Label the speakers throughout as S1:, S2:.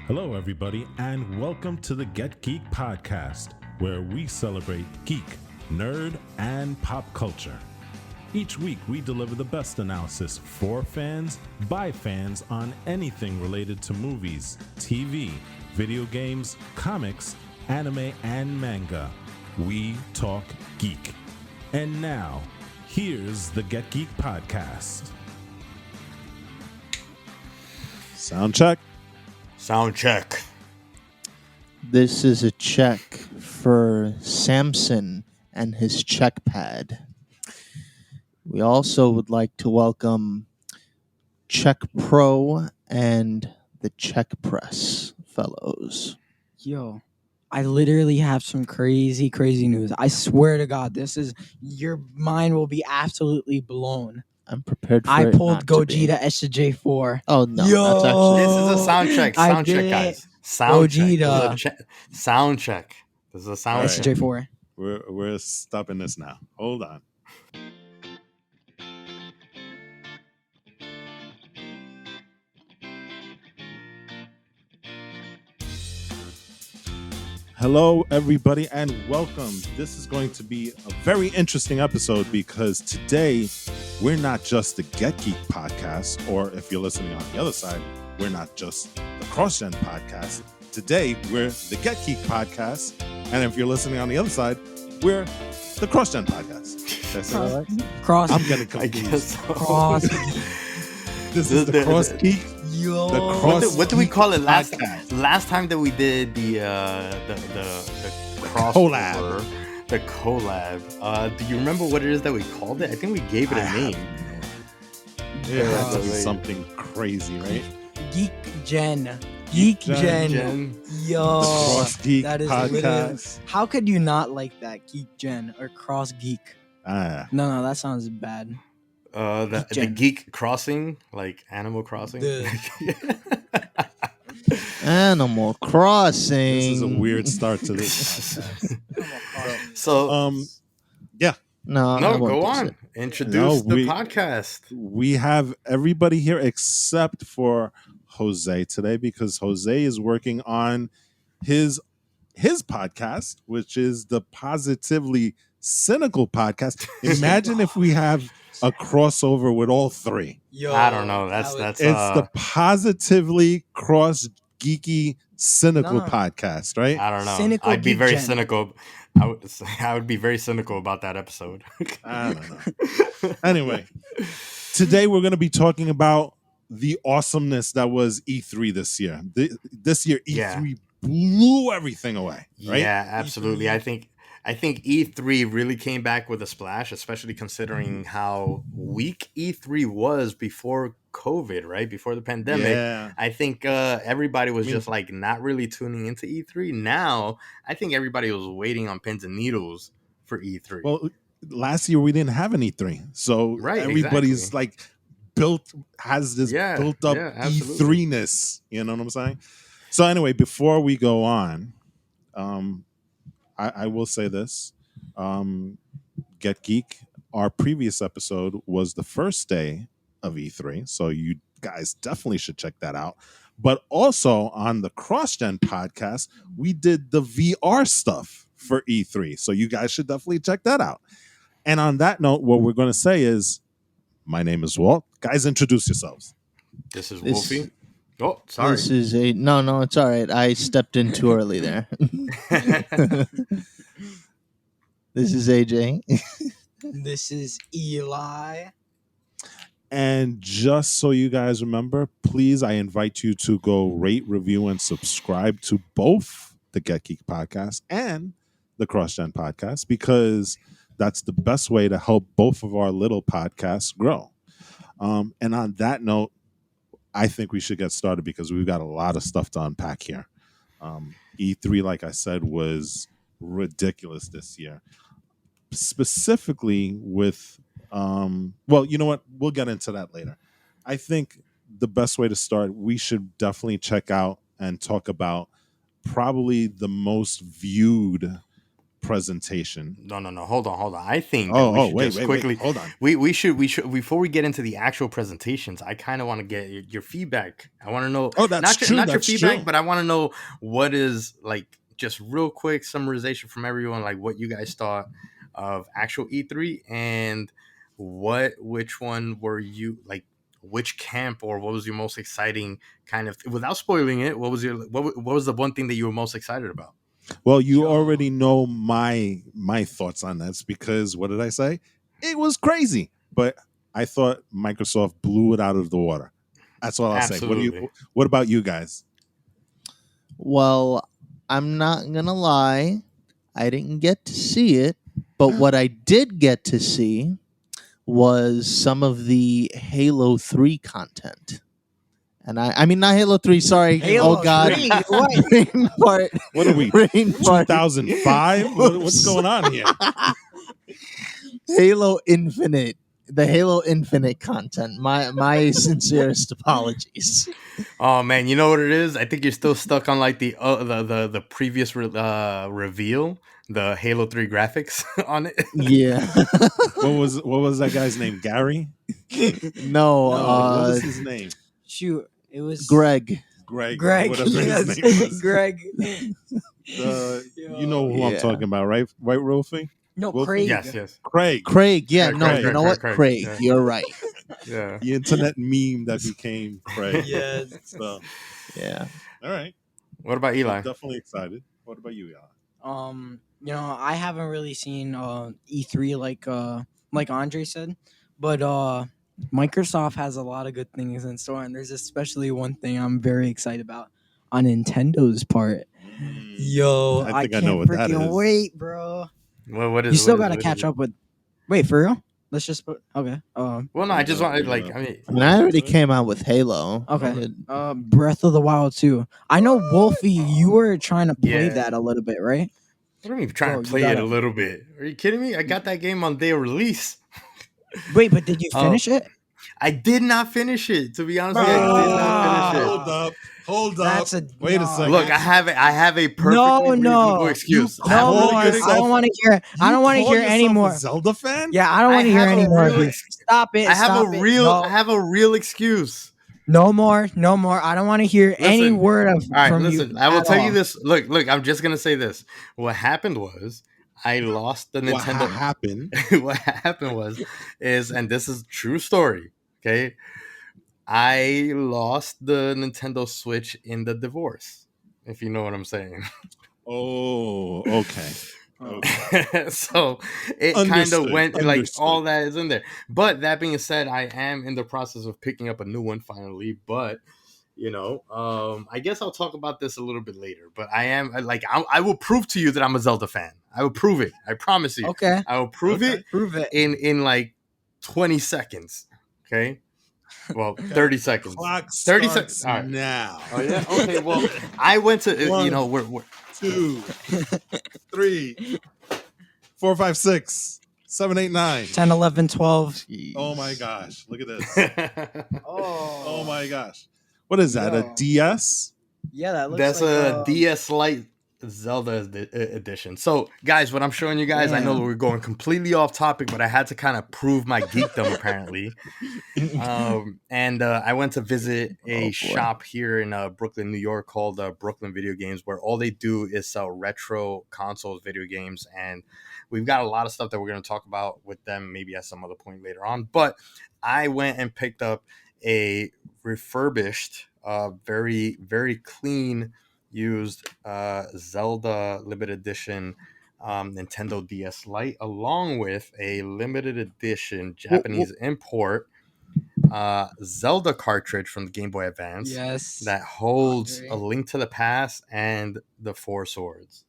S1: Hello, everybody, and welcome to the Get Geek podcast, where we celebrate geek, nerd, and pop culture. Each week, we deliver the best analysis for fans, by fans, on anything related to movies, TV, video games, comics, anime, and manga. We talk geek. And now, here's the Get Geek podcast. Sound check.
S2: Sound check.
S3: This is a check for Samson and his check pad. We also would like to welcome Check Pro and the Check Press fellows.
S4: Yo, I literally have some crazy news. I swear to God, your mind will be absolutely blown.
S3: I'm prepared for
S4: I
S3: it
S4: pulled
S3: not to be.
S4: Gogeta SJ4.
S3: Oh no,
S4: Yo!
S3: that's actually
S2: This is a sound check.
S4: I
S2: Sound check,
S4: did
S2: guys. Sound check.
S4: Gogeta.
S2: This is a sound check. This is a sound check.
S4: SJ4.
S1: We're stopping this now. Hold on. Hello, everybody, and welcome. This is going to be a very interesting episode because today we're not just the Get Geek podcast, or if you're listening on the other side, we're not just the CrossGen podcast. Today we're the Get Geek podcast, and if you're listening on the other side, we're the CrossGen podcast. Did I say that right?
S4: Cross.
S1: I'm getting
S2: I
S1: confused.
S2: guess so.
S4: Cross.
S1: This is the Cross Geek.
S4: Yo.
S1: The cross-
S2: What do we call it last
S1: Podcast.
S2: last time that we did the
S1: collab.
S2: crossover, the collab? Do you remember what it is that we called it? I think we gave it a name.
S1: It has to be
S2: Like-
S1: something crazy, right?
S4: Geek Gen. Geek Gen.
S2: Gen.
S4: Yo.
S1: The Cross Geek
S4: that is literally.
S1: podcast.
S4: How could you not like that? Geek Gen or Cross Geek? No, that sounds bad.
S2: The
S4: Gen.
S2: Geek Crossing, like Animal Crossing.
S3: Animal Crossing.
S1: This is a weird start to this podcast.
S2: So
S3: No, I
S2: no,
S3: won't
S2: go
S3: do
S2: on.
S3: it.
S2: Introduce
S1: No,
S2: the podcast.
S1: We have everybody here except for Jose today because Jose is working on his podcast, which is the Positively Cynical podcast. Imagine if we have a crossover with all three.
S4: Yo,
S2: I don't know. That's
S1: It's the Positively Cross Geeky Cynical
S4: No.
S1: podcast, right?
S2: I don't know.
S4: Cynical
S2: I'd be
S4: Geek
S2: very
S4: Gen.
S2: cynical. I would be very cynical about that episode.
S1: I don't know. Anyway, today we're going to be talking about the awesomeness that was E3 this year. This year, E3 blew everything away, right?
S2: Yeah, absolutely. I think E3 really came back with a splash, especially considering how weak E3 was before COVID, right? Before the pandemic.
S1: Yeah.
S2: I think everybody was just like not really tuning into E3. Now, I think everybody was waiting on pins and needles for E3.
S1: Well, last year we didn't have an E3, so
S2: Right,
S1: everybody's
S2: exactly.
S1: has this
S2: Yeah,
S1: built up
S2: yeah, absolutely.
S1: E3-ness. You know what I'm saying? So anyway, before we go on, I will say this: Get Geek. Our previous episode was the first day of E3, so you guys definitely should check that out. But also on the CrossGen podcast, we did the VR stuff for E3, so you guys should definitely check that out. And on that note, what we're going to say is, my name is Walt. Guys, introduce yourselves.
S2: This is
S3: This-
S2: Wolfie. Oh, sorry.
S3: This is no, it's all right. I stepped in too early there. This is AJ.
S4: This is Eli.
S1: And just so you guys remember, please, I invite you to go rate, review, and subscribe to both the Get Geek podcast and the CrossGen podcast, because that's the best way to help both of our little podcasts grow. And on that note, I think we should get started because we've got a lot of stuff to unpack here. E3, like I said, was ridiculous this year, specifically with well, you know what? We'll get into that later. I think the best way to start, we should definitely check out and talk about probably the most viewed presentation.
S2: No. Hold on. I think that we should
S1: wait,
S2: just
S1: wait,
S2: quickly.
S1: hold on.
S2: We should before we get into the actual presentations. I kind of want to get your feedback. I want to know.
S1: Oh, that's true.
S2: Not your
S1: That's
S2: feedback,
S1: true.
S2: but I want to know what is like just real quick summarization from everyone, like what you guys thought of actual E3 and which one were you like. Which camp or what was your most exciting kind of without spoiling it? What was what was the one thing that you were most excited about?
S1: Well, you
S4: Yo.
S1: already know my thoughts on this because what did I say? It was crazy, but I thought Microsoft blew it out of the water. That's all I'll say.
S2: Absolutely.
S1: What about you guys?
S3: Well, I'm not gonna lie, I didn't get to see it, but what I did get to see was some of the Halo 3 content. And I mean not Halo 3, sorry.
S4: Halo
S3: Oh god.
S4: 3, what?
S3: Brain fart.
S1: What are we?
S3: Brain fart.
S1: 2005? What's going on here?
S3: Halo Infinite. The Halo Infinite content. My sincerest apologies.
S2: Oh man, you know what it is? I think you're still stuck on like the previous reveal, the Halo 3 graphics on it.
S3: Yeah.
S1: What was that guy's name? Gary?
S3: No,
S1: What was his name?
S4: Shoot, it was
S3: Greg.
S1: Greg.
S4: Greg.
S1: Whatever
S4: Yes,
S1: his name was.
S4: Greg.
S1: You know who I'm
S3: Yeah.
S1: talking about, right? Right, Wolfie?
S4: No,
S1: Wolfie?
S4: Craig.
S2: Yes.
S1: Craig.
S3: Craig, yeah,
S2: Craig,
S3: no,
S2: Craig,
S3: you know
S2: Craig,
S3: what?
S2: Craig,
S3: Craig,
S2: yeah.
S3: you're right.
S2: Yeah.
S1: The internet meme that became Craig.
S4: Yes.
S1: So,
S3: Yeah.
S1: all right.
S2: What about Eli?
S1: I'm definitely excited. What about you, Eli?
S4: I haven't really seen E3 like Andre said, but Microsoft has a lot of good things in store, and there's especially one thing I'm very excited about on Nintendo's part. Yo,
S1: I think I
S4: can't
S1: know what that
S4: freaking
S1: is.
S4: wait, bro.
S2: What is
S4: You still
S2: what is-
S4: gotta
S2: what is
S4: catch
S2: it?
S4: up with. Wait, for real? Let's just put okay.
S2: Well, no, I just wanted like I mean,
S3: I mean, I already came out with Halo.
S4: Okay. Breath of the Wild 2. I know Wolfie, you were trying to play
S2: Yeah.
S4: that a little bit, right?
S2: what do you mean trying
S4: Bro,
S2: to
S4: you
S2: play it
S4: gotta-
S2: a little bit? Are you kidding me? I got that game on day of release.
S4: Wait, but did you
S2: Oh.
S4: finish it?
S2: I did not finish it. To be honest with you, I did not finish it.
S1: Hold up.
S4: That's a
S1: Wait a
S4: no.
S1: second.
S2: Look, I have a perfectly
S4: No,
S2: reasonable excuse.
S1: You
S2: I have
S4: No
S2: a
S1: call
S4: more.
S2: really good
S1: yourself-
S4: I don't want to hear. I don't want to
S1: call
S4: hear
S1: yourself
S4: anymore.
S1: a Zelda fan?
S4: Yeah, I don't
S2: I
S4: want to hear
S2: have a
S4: any more.
S2: real
S4: of
S2: ex-
S4: you. Stop it.
S2: I have
S4: stop
S2: a
S4: it.
S2: real
S4: No,
S2: I have a real excuse.
S4: no more. No more. I don't want to hear any
S2: Listen.
S4: word of
S2: All right,
S4: from
S2: listen.
S4: you.
S2: I will
S4: at
S2: tell
S4: all.
S2: you this. Look. I'm just gonna say this. What happened was I lost the
S1: What
S2: Nintendo.
S1: happened?
S2: What happened is, and this is true story. Okay, I lost the Nintendo Switch in the divorce. If you know what I'm saying.
S1: Oh, okay.
S2: So it kind of
S1: Understood,
S2: went like
S1: understood.
S2: all that is in there. But that being said, I am in the process of picking up a new one finally. But I guess I'll talk about this a little bit later. But I will prove to you that I'm a Zelda fan. I will prove it. I promise you.
S4: Okay.
S2: I will prove
S1: Okay.
S2: it
S4: Prove it.
S2: in like 20 seconds. Okay. Well, 30 seconds.
S1: Clock
S2: 30
S1: starts
S2: seconds. All right.
S1: now.
S2: Oh yeah. Okay. Well, I went to
S1: One.
S2: we're
S1: 2, 3, 4, 5, 6, 7, 8, 9.
S4: 10, 11, 12.
S3: Jeez.
S1: Oh my gosh! Look at this.
S4: Oh.
S1: Oh my gosh! What is that?
S4: Yo.
S1: A DS?
S4: Yeah, that looks
S2: That's
S4: like
S2: a DS Lite Zelda edition. So, guys, what I'm showing you guys, I know
S4: Damn.
S2: we're going completely off topic, but I had to kind of prove my geekdom apparently. I went to visit a
S3: boy.
S2: shop here in Brooklyn, New York called Brooklyn Video Games, where all they do is sell retro consoles, video games, and we've got a lot of stuff that we're going to talk about with them maybe at some other point later on. But I went and picked up a refurbished, very, very clean, used Zelda limited edition Nintendo DS Lite, along with a limited edition Japanese import Zelda cartridge from the Game Boy Advance
S4: Yes.
S2: that holds
S4: Andre.
S2: A Link to the Past and the Four Swords.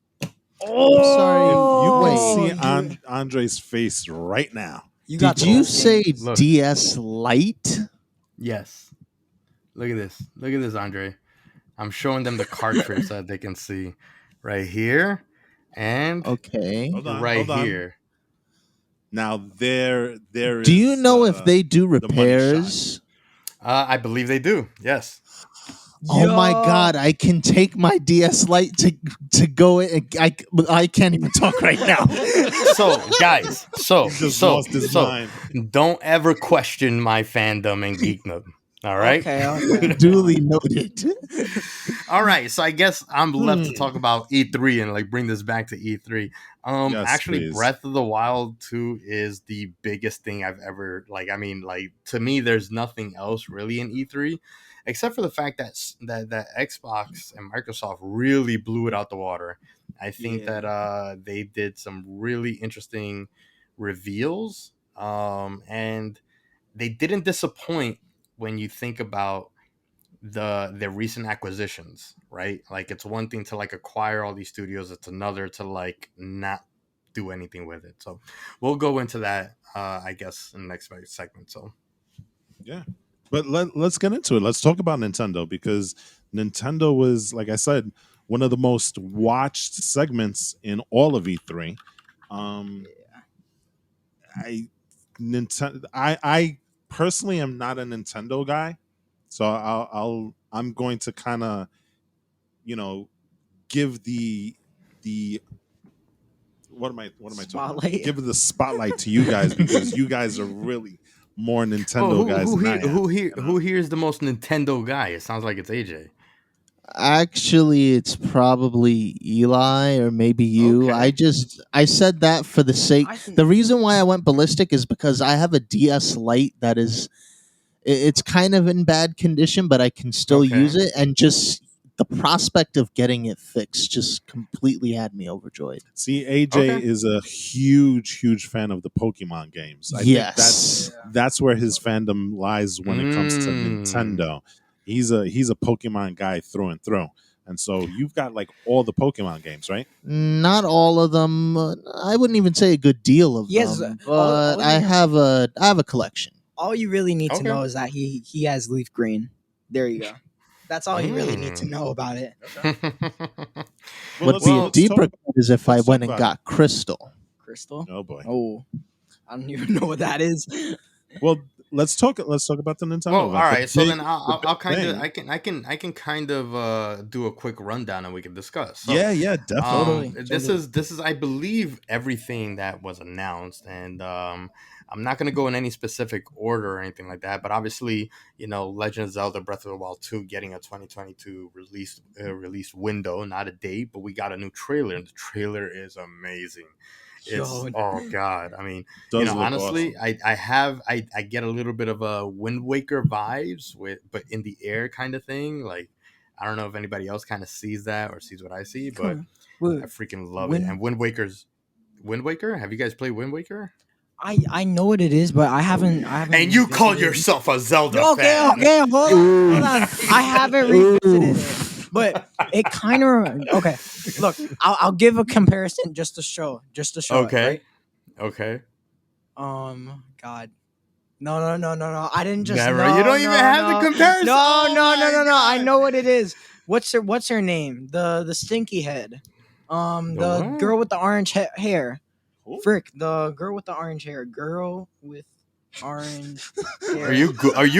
S4: Oh,
S1: You can see Andre's face right now.
S4: You got
S3: Did
S4: the
S3: you
S4: whole
S3: say
S4: thing.
S2: Look.
S3: DS Lite?
S2: Yes. Look at this. Look at this, Andre. I'm showing them the cartridge so that they can see right here and
S3: Okay.
S1: Hold on,
S2: right
S1: hold on.
S2: here.
S1: Now there
S3: Do you know if they do
S1: the money shot.
S3: repairs?
S2: I believe they do. Yes.
S3: Oh my
S4: Yo.
S3: god, I can take my DS Lite to go in. I can't even talk right now.
S2: So, guys,
S1: He just lost his mind.
S2: don't ever question my fandom and geekdom. All right.
S4: Okay.
S3: Duly noted.
S2: All right. So I guess I'm left to
S3: Hmm.
S2: talk about E3 and like bring this back to E3.
S1: Yes,
S2: Actually,
S1: please.
S2: Breath of the Wild 2 is the biggest thing I've ever like. I mean, like to me, there's nothing else really in E3 except for the fact that that Xbox and Microsoft really blew it out the water. I think
S4: Yeah.
S2: that they did some really interesting reveals, and they didn't disappoint when you think about the recent acquisitions, right? Like it's one thing to like acquire all these studios, it's another to like not do anything with it. So we'll go into that I guess in the next segment. So
S1: Yeah. But let's get into it. Let's talk about Nintendo because Nintendo was, like I said, one of the most watched segments in all of E3. Um, I I personally am not a Nintendo guy, so I'm going to kind of you know give the what am I talking about?
S4: Spotlight.
S1: Give the spotlight to you guys because you guys are really more
S2: well,
S1: Nintendo guys than I am. You know?
S2: who here is the most Nintendo guy? It sounds like it's AJ.
S3: Actually, it's probably Eli or maybe you.
S2: Okay.
S3: I said that for the sake.
S4: I think
S3: The reason why I went ballistic is because I have a DS Lite that is it's kind of in bad condition, but I can still use
S2: Okay.
S3: it, and just the prospect of getting it fixed just completely had me overjoyed.
S1: See, AJ
S2: Okay.
S1: is a huge fan of the Pokemon games. I think
S3: Yes.
S1: that's where his fandom lies when it comes to
S2: Mm.
S1: Nintendo. He's a Pokemon guy through and through. And so you've got like all the Pokemon games, right?
S3: Not all of them. I wouldn't even say a good deal of
S4: yes.
S3: them,
S4: All,
S3: but
S4: all you
S3: I have a collection.
S4: all you really need to
S2: Okay.
S4: know is that he has leaf green. There you go. That's all you really need to
S2: Mm.
S4: know about it.
S1: Well,
S3: What'd
S1: let's
S3: be a
S1: let's talk
S3: deeper cut is if I
S1: let's talk
S3: went and
S1: about it.
S3: got Crystal.
S4: Crystal.
S1: Oh boy.
S4: Oh, I don't even know what that is.
S1: Well, let's talk about the
S2: Well,
S1: Nintendo
S2: all
S1: event.
S2: right. So then
S1: The
S2: I'll
S1: big
S2: kind of
S1: thing.
S2: I can kind of do a quick rundown and we can discuss. So,
S1: Yeah, definitely.
S2: this is I believe everything that was announced, and I'm not going to go in any specific order or anything like that. But obviously, Legend of Zelda: Breath of the Wild 2 getting a 2022 release window, not a date, but we got a new trailer, and the trailer is amazing. It's
S4: Yo,
S2: oh god, I mean,
S1: Does look
S2: honestly,
S1: awesome.
S2: I get a little bit of a Wind Waker vibes but in the air kind of thing. Like I don't know if anybody else kind of sees that or sees what I see, but
S4: come on.
S2: I freaking love it.
S4: When
S2: And Wind Waker. Have you guys played Wind Waker?
S4: I know what it is, but I haven't
S2: And you call
S4: revisited.
S2: yourself a Zelda
S4: Okay,
S2: fan?
S4: okay, hold on. I haven't revisited it,
S3: Oof.
S4: but it kind of okay. Look, I'll give a comparison just to show it, right?
S2: Okay, okay.
S4: God, no. I didn't just
S2: Never. You don't even have the comparison. Oh my
S4: no. I
S2: god.
S4: know what it is. What's her name? The stinky head.
S2: The
S4: The
S2: what?
S4: girl with the orange hair.
S1: Who?
S4: Frick, the girl with the orange hair. Girl with orange hair.
S2: Are you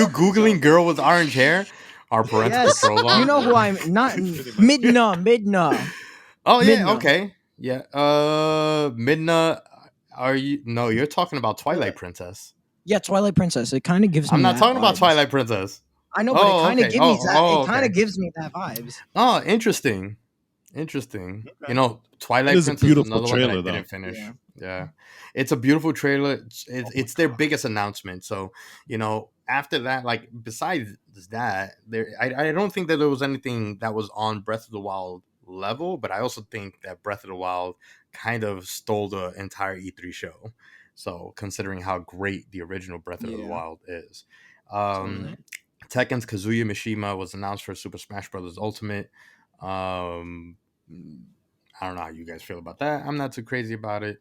S2: googling girl with orange hair? Our parental
S4: Yes,
S2: control
S4: you
S2: law.
S4: know who I'm. Not
S1: Pretty much.
S4: Midna.
S2: Oh yeah,
S4: Midna.
S2: okay. Yeah. Midna, are you no, you're talking about Twilight Princess.
S4: Yeah, Twilight Princess. It kind of gives
S2: I'm
S4: me
S2: not
S4: that
S2: talking about
S4: vibes.
S2: Twilight Princess.
S4: I know, but it
S2: Oh,
S4: kind of
S2: okay.
S4: gives me that. It kind of
S2: Okay.
S4: gives me that vibes.
S2: Oh, interesting. Interesting.
S1: Okay. It
S2: Twilight
S1: is a
S2: Princess is
S1: beautiful
S2: another one that I
S1: trailer though.
S2: didn't finish.
S4: Yeah.
S2: Yeah. It's a beautiful trailer.
S1: Oh my
S2: It's their
S1: god.
S2: biggest announcement. So, after that, like besides that, I don't think that there was anything that was on Breath of the Wild level, but I also think that Breath of the Wild kind of stole the entire E3 show. So, considering how great the original Breath of the
S4: Yeah.
S2: Wild is. Um
S4: Totally.
S2: Tekken's Kazuya Mishima was announced for Super Smash Bros. Ultimate. Um, I don't know how you guys feel about that. I'm not too crazy about it.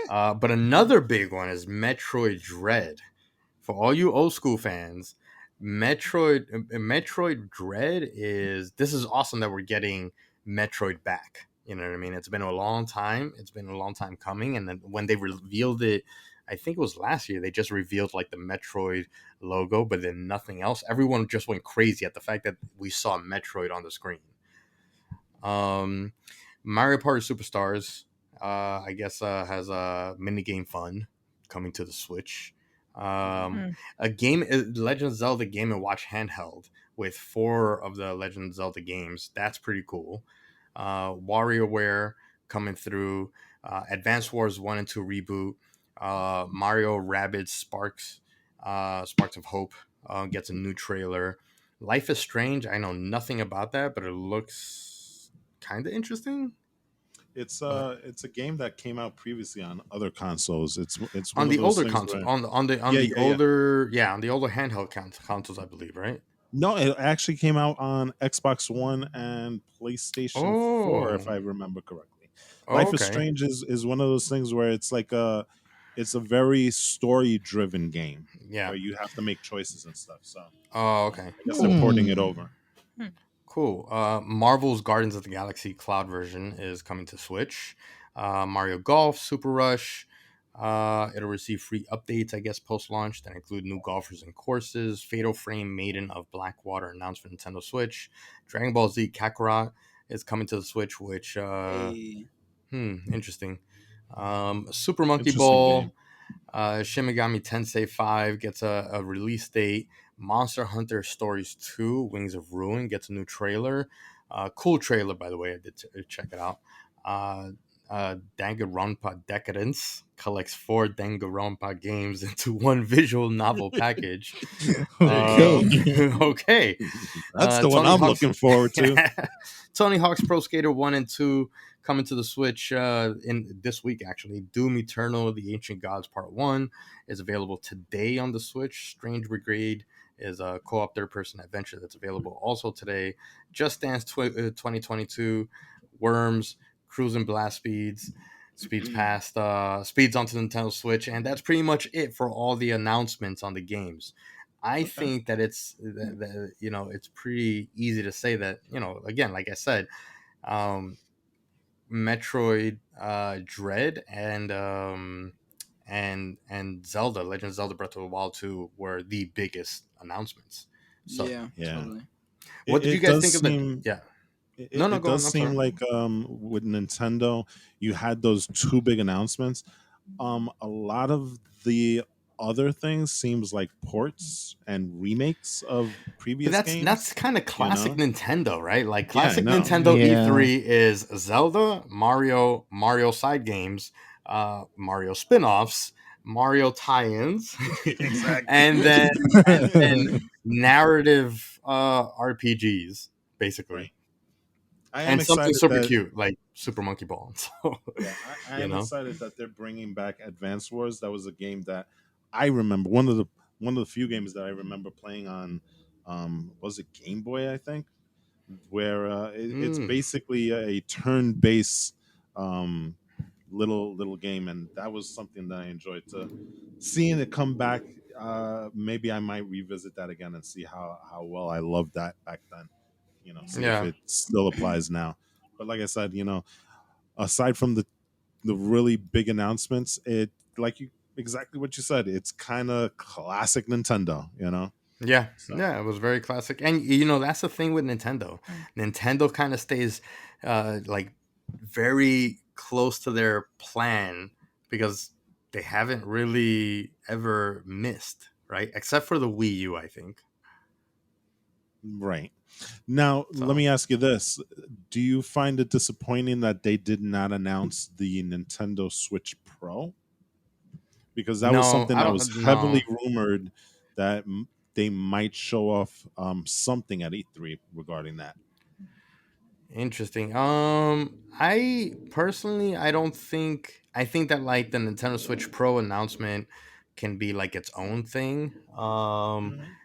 S2: But another big one is Metroid Dread. For all you old school fans, Metroid Dread is this is awesome that we're getting Metroid back. You know what I mean? It's been a long time. It's been a long time coming, and then when they revealed it I think it was last year, they just revealed like the Metroid logo, but then nothing else. Everyone just went crazy at the fact that we saw Metroid on the screen. Um, Mario Party Superstars, I guess, has a minigame fun coming to the Switch.
S4: Hmm.
S2: A game, Legend of Zelda Game and Watch handheld with 4 of the Legend of Zelda games. That's pretty cool. WarioWare coming through. Advance Wars 1 and 2 reboot. Mario Rabbids Sparks of Hope gets a new trailer. Life is Strange. I know nothing about that, but it looks kind of interesting. But
S1: It's a game that came out previously on other consoles. It's
S2: on
S1: one of
S2: the
S1: those
S2: older
S1: things
S2: console,
S1: where
S2: on
S1: yeah,
S2: the
S1: yeah, yeah.
S2: older, yeah, on the older handheld consoles, I believe, right?
S1: No, it actually came out on Xbox One and PlayStation 4, if
S2: Oh,
S1: I remember correctly.
S2: oh,
S1: Life is
S2: okay,
S1: Strange is one of those things where it's a very story driven game
S2: yeah.
S1: where you have to make choices and stuff. So
S2: Oh, okay,
S1: I guess they're
S2: cool.
S1: porting it
S3: Hmm.
S1: over.
S4: Hmm.
S2: Cool. Marvel's Guardians of the Galaxy Cloud version is coming to Switch. Mario Golf, Super Rush. It'll receive free updates, I guess, post launch that include new golfers and courses. Fatal Frame Maiden of Blackwater announced for Nintendo Switch. Dragon Ball Z Kakarot is coming to the Switch, which,
S4: A
S2: interesting. Super Monkey
S1: Interesting game.
S2: Ball, Shin Megami Tensei 5 gets a release date. Monster Hunter Stories 2, Wings of Ruin, gets a new trailer. Cool trailer, by the way. I did check it out. Uh, Danganronpa Decadence collects 4 Danganronpa games into one visual novel package.
S3: Okay.
S2: Okay.
S1: That's the one
S2: Tony
S1: I'm
S2: Hawk's
S1: looking forward to.
S2: Tony Hawk's Pro Skater 1 and 2 coming to the Switch in this week, actually. Doom Eternal, The Ancient Gods Part 1 is available today on the Switch. Strange Brigade is a co-op third-person adventure that's available also today. Just Dance 2022, Worms, Cruise and Blast speeds onto the Nintendo Switch, and that's pretty much it for all the announcements on the games. I
S1: Okay.
S2: think that it's pretty easy to say that, again, like I said, um, Metroid Dread and Zelda Legend of Zelda Breath of the Wild 2 were the biggest announcements. So,
S4: yeah,
S1: Yeah.
S4: totally.
S2: what did you
S1: It
S2: guys
S1: does
S2: think of the?
S1: seem
S2: Yeah, no, no,
S1: it
S2: go
S1: does
S2: on. I'm
S1: seem
S2: sorry.
S1: like with Nintendo, you had those two big announcements. A lot of the other things seems like ports and remakes of
S2: But
S1: previous
S2: that's
S1: games.
S2: kind of
S1: You
S2: classic
S1: know?
S2: Nintendo, right? Like
S1: Yeah, I
S2: classic
S1: know.
S2: Nintendo
S3: Yeah.
S2: E3 is Zelda, Mario side games, Mario spin-offs, Mario tie-ins,
S1: Exactly.
S2: and then narrative RPGs, basically,
S1: Right. I am
S2: and something
S1: excited
S2: super
S1: that
S2: cute like Super Monkey Ball. So,
S1: yeah, I
S2: you
S1: am
S2: know,
S1: excited that they're bringing back Advance Wars. That was a game that I remember one of the few games that I remember playing on was it Game Boy, I think, where it's
S2: mm,
S1: basically a turn-based um, little game, and that was something that I enjoyed. To seeing it come back, maybe I might revisit that again and see how well I loved that back then. See if
S2: yeah,
S1: it still applies now. But like I said, aside from the really big announcements, it like you exactly what you said. It's kind of classic Nintendo.
S2: yeah,
S1: So
S2: yeah. It was very classic, and that's the thing with Nintendo.
S4: Mm.
S2: Nintendo kind of stays like very close to their plan because they haven't really ever missed, right? Except for the Wii U, I think.
S1: right. Now, let
S2: So
S1: me ask you this. Do you find it disappointing that they did not announce the Nintendo Switch Pro? Because that was
S2: no,
S1: something
S2: I
S1: that was
S2: don't.
S1: heavily
S2: No,
S1: rumored that they might show off something at E3 regarding that.
S2: interesting. I personally, I don't think. I think that like the Nintendo Switch Pro announcement can be like its own thing.
S1: Mhm.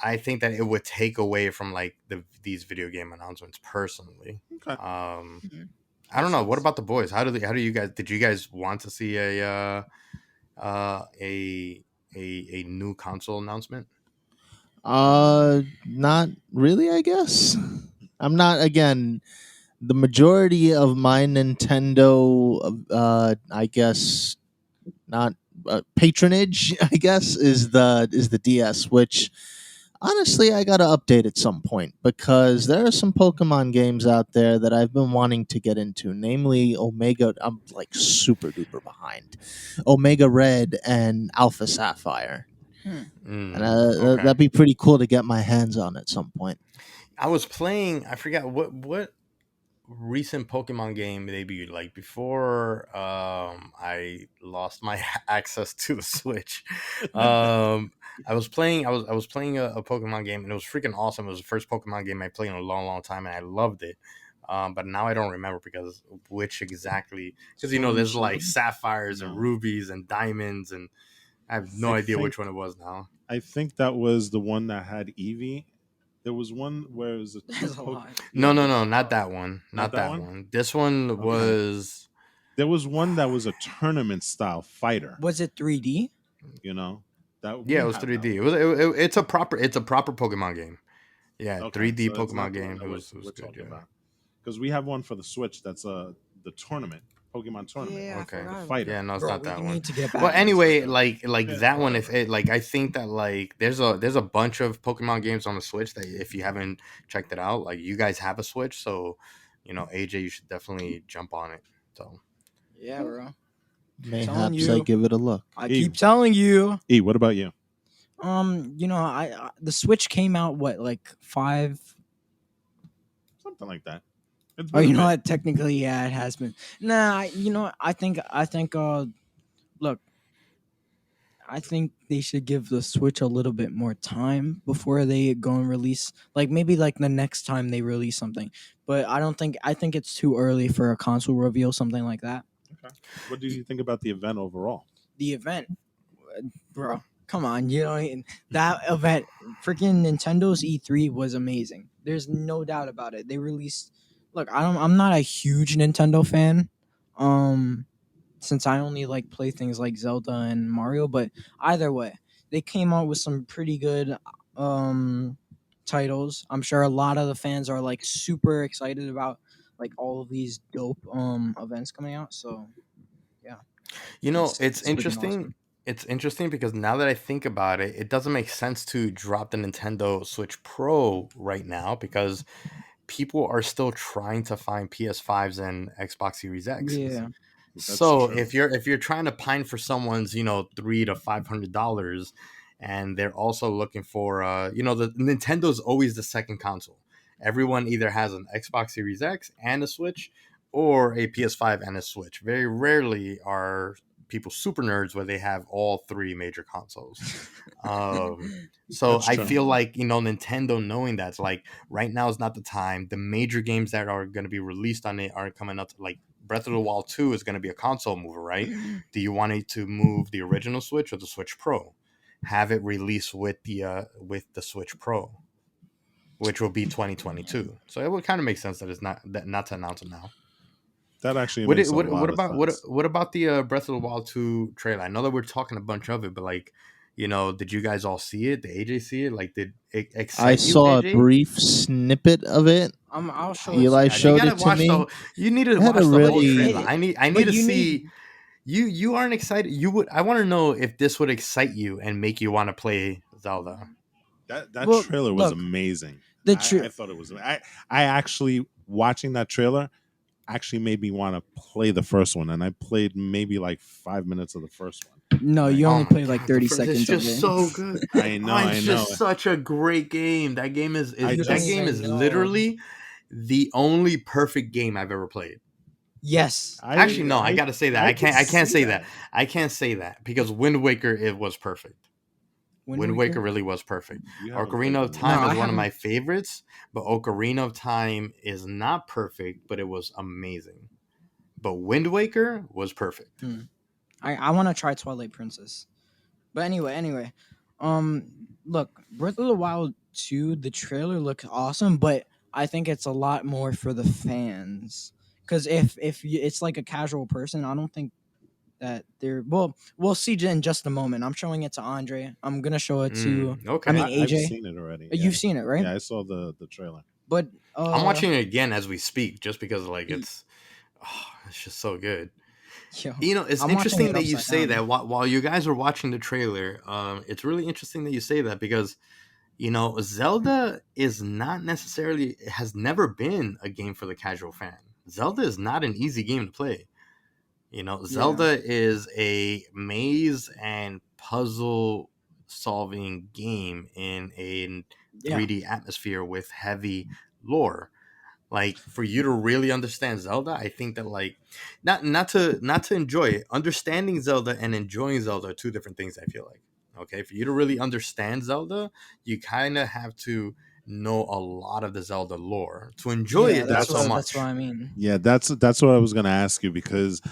S2: I think that it would take away from like these video game announcements personally.
S1: Okay,
S2: Um,
S4: Mhm.
S2: I don't
S1: makes
S2: know. What
S1: sense.
S2: about the boys? How do you guys? Did you guys want to see uh, a a new console announcement?
S3: Not really, I guess. I'm not again the majority of my Nintendo I guess not patronage, I guess, is the DS, which honestly I gotta update at some point because there are some Pokemon games out there that I've been wanting to get into, namely Omega. I'm like super duper behind Omega Red and Alpha Sapphire,
S4: Hmm.
S3: and
S2: Okay.
S3: that'd be pretty cool to get my hands on at some point.
S2: I was playing. I forgot what recent Pokemon game debuted. Like before, I lost my access to the Switch. I was playing. I was playing a Pokemon game, and it was freaking awesome. It was the first Pokemon game I played in a long, long time, and I loved it. But now I don't remember because which exactly, because
S1: Sword and
S2: there's
S1: Shield?
S2: like sapphires and
S1: No.
S2: rubies and diamonds, and I have no
S1: I
S2: idea
S1: think
S2: which one it was now.
S1: I think that was the one that had Eevee. There was one where it was a
S4: There's a lot.
S2: No,
S1: Yeah,
S2: no, no, not that one.
S1: not
S2: Not
S1: that
S2: that
S1: one.
S2: one. This one
S1: Okay.
S2: was.
S1: There was one that was a tournament style fighter.
S4: Was it 3D?
S1: You know that
S2: Yeah,
S1: we
S2: it was
S1: had that
S2: 3D.
S1: one.
S2: It's a proper Pokemon game. Yeah,
S1: Okay,
S2: 3D
S1: so it's not
S2: Pokemon
S1: the one
S2: game.
S1: that
S2: It
S1: we're,
S2: was
S1: we're
S2: good.
S1: talking
S2: Yeah.
S1: about because we have one for the Switch that's the tournament Pokemon tournament,
S4: Yeah, I
S2: Okay.
S1: the
S4: forgot.
S1: fighter.
S2: Yeah, no, it's
S4: Bro,
S2: not
S4: we
S2: that one.
S4: need to get
S2: Well,
S4: back into
S2: anyway,
S4: it.
S2: like
S1: Yeah,
S2: that one. If
S1: whatever.
S2: it like, I think that like there's a bunch of Pokemon games on the Switch that if you haven't checked it out, like you guys have a Switch, so AJ, you should definitely jump on it. So
S4: Yeah, bro. Telling
S3: Mayhaps I
S4: you.
S3: give it a look.
S4: I
S1: E,
S4: keep telling you.
S1: What about you?
S4: I the Switch came out what, like 5.
S1: Something like that. It's
S4: Oh,
S1: been a
S4: you know
S1: bit.
S4: what? Technically, yeah, it has been. Nah, you know what? I think. Look, I think they should give the Switch a little bit more time before they go and release. Like maybe like the next time they release something. But I don't think. I think it's too early for a console reveal, something like that.
S1: Okay. What did you think about the event overall?
S4: The event, bro. Come on, that event, freaking Nintendo's E3 was amazing. There's no doubt about it. They released. Look, I'm not a huge Nintendo fan, since I only like play things like Zelda and Mario. But either way, they came out with some pretty good um titles. I'm sure a lot of the fans are like super excited about like all of these dope events coming out. So yeah,
S2: it's
S4: it's freaking
S2: interesting.
S4: awesome.
S2: It's interesting because now that I think about it, it doesn't make sense to drop the Nintendo Switch Pro right now because people are still trying to find PS5s and Xbox Series X's.
S4: Yeah.
S1: That's
S2: So
S1: true.
S2: if you're trying to pine for someone's $300 to $500, and they're also looking for the Nintendo's always the second console. Everyone either has an Xbox Series X and a Switch, or a PS5 and a Switch. Very rarely are people super nerds where they have all three major consoles. Um, so
S1: That's
S2: I
S1: true.
S2: feel like Nintendo knowing that's like right now is not the time. The major games that are going to be released on it are coming up. Like Breath of the Wild 2 is going to be a console mover, right? Do you want it to move the original Switch or the Switch Pro? Have it release with the Switch Pro, which will be 2022. So it would kind of make sense that it's not to announce it now.
S1: That actually
S2: What
S1: makes
S2: it,
S1: a
S2: what
S1: lot
S2: what
S1: of
S2: about what
S1: sense.
S2: what about the Breath of the Wild 2 trailer? I know that we're talking a bunch of it, but like, did you guys all see it? Did AJ see it? Like, did it
S3: I
S2: excite you,
S3: saw a
S2: AJ?
S3: brief snippet of it.
S4: I'll show it to
S3: Eli
S4: you.
S2: God, you
S3: showed
S2: gotta
S3: it to
S2: watch
S3: me.
S2: you need to
S3: It had a
S2: watch the
S4: But
S2: whole
S3: really
S2: trailer. I need
S4: but
S2: to
S4: you
S2: see.
S4: need
S2: You aren't excited. I want to know if this would excite you and make you want to play Zelda.
S1: That
S4: well
S1: trailer was
S4: look
S1: amazing.
S4: the
S1: I
S4: truth.
S1: thought it was. I actually watching that trailer actually made me want to play the first one, and I played maybe like 5 minutes of the first one.
S4: No,
S1: And
S4: you
S2: Oh
S4: only
S2: my
S4: played like
S2: god, the
S4: 30
S2: first it's
S4: seconds of
S2: just
S4: it.
S2: so good.
S1: I
S2: Oh,
S1: know,
S2: it's
S1: I know.
S2: just such a great game. That game is,
S1: I
S2: is
S4: You
S2: that
S4: don't
S2: game
S1: just,
S2: is
S4: even know.
S2: literally the only perfect game I've ever played.
S4: Yes.
S2: Actually,
S1: I,
S2: no, I
S1: I,
S2: gotta say that.
S1: I
S2: I
S1: could
S2: can't. I can't
S1: see
S2: say that.
S1: that.
S2: I can't say that because Wind Waker it was perfect.
S4: Wind
S2: Wind Waker
S4: Waker?
S2: really was perfect.
S1: You haven't played
S2: Ocarina of
S1: Wind
S4: No,
S2: Time
S1: Waker.
S4: I
S2: is one of
S4: haven't.
S2: my favorites, but Ocarina of Time is not perfect, but it was amazing. But Wind Waker was perfect.
S4: Hmm. I want to try Twilight Princess. But anyway, um, look, Breath of the Wild 2, the trailer looks awesome, but I think it's a lot more for the fans. Because it's like a casual person, I don't think that they're. Well, we'll see in just a moment. I'm showing it to Andre. I'm gonna show it to. I mean
S2: Okay.
S1: I've
S4: AJ.
S1: seen it already.
S4: You've
S1: Yeah,
S4: seen it, right?
S1: yeah. I saw the trailer.
S4: But
S2: I'm watching it again as we speak, just because like
S4: y-
S2: it's just so good.
S4: Yo,
S2: It's
S4: I'm watching
S2: interesting
S4: it
S2: that you
S4: upside
S2: say
S4: down.
S2: that while you guys are watching the trailer. It's really interesting that you say that because Zelda is not necessarily has never been a game for the casual fan. Zelda is not an easy game to play.
S4: Yeah,
S2: Zelda is a maze and puzzle solving game in a
S4: yeah,
S2: 3D atmosphere with heavy lore. Like for you to really understand Zelda, I think that like not to enjoy it. Understanding Zelda and enjoying Zelda are two different things, I feel like. Okay, for you to really understand Zelda, you kind of have to know a lot of the Zelda lore. To enjoy
S4: yeah.
S2: it, not so
S4: That's what
S2: much.
S4: I mean.
S1: Yeah, that's what I was going to ask you because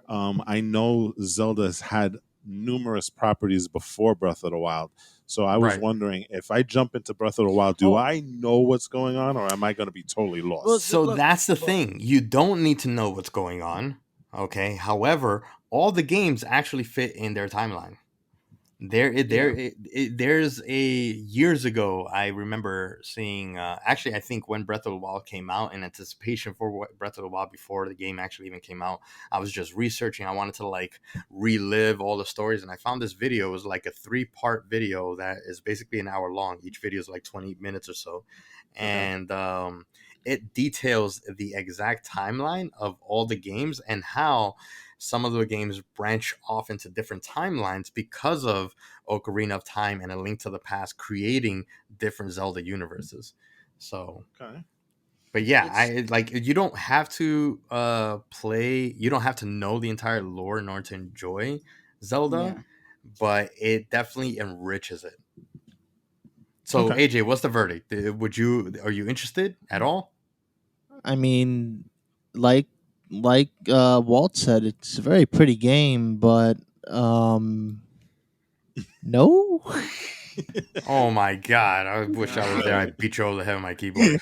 S1: I know Zelda has had numerous properties before Breath of the Wild. So I was
S2: Right.
S1: wondering if I jump into Breath of the Wild, do
S4: Oh,
S1: I know what's going on, or am I going to be totally
S4: well,
S1: lost?
S2: So
S4: look,
S2: that's the
S4: but
S2: thing. You don't need to know what's going on. Okay. However, all the games actually fit in their timeline.
S4: yeah,
S2: There's a years ago I remember seeing actually I think when Breath of the Wild came out in anticipation for what Breath of the Wild before the game actually even came out, I was just researching. I wanted to like relive all the stories, and I found this video. It was like a 3-part video that is basically an hour long. Each video is like 20 minutes or so,
S1: Okay.
S2: and it details the exact timeline of all the games and how some of the games branch off into different timelines because of Ocarina of Time and A Link to the Past creating different Zelda universes. So,
S1: Okay.
S2: but yeah,
S4: it's
S2: I like you don't have to play, you don't have to know the entire lore in order to enjoy Zelda,
S4: yeah.
S2: but it definitely enriches it. So,
S1: Okay.
S2: AJ, what's the verdict? Are you interested at all?
S3: I mean, like Walt said, it's a very pretty game, but no.
S2: Oh my god, I wish I was there. I
S1: Right.
S2: beat you over the head with my keyboard.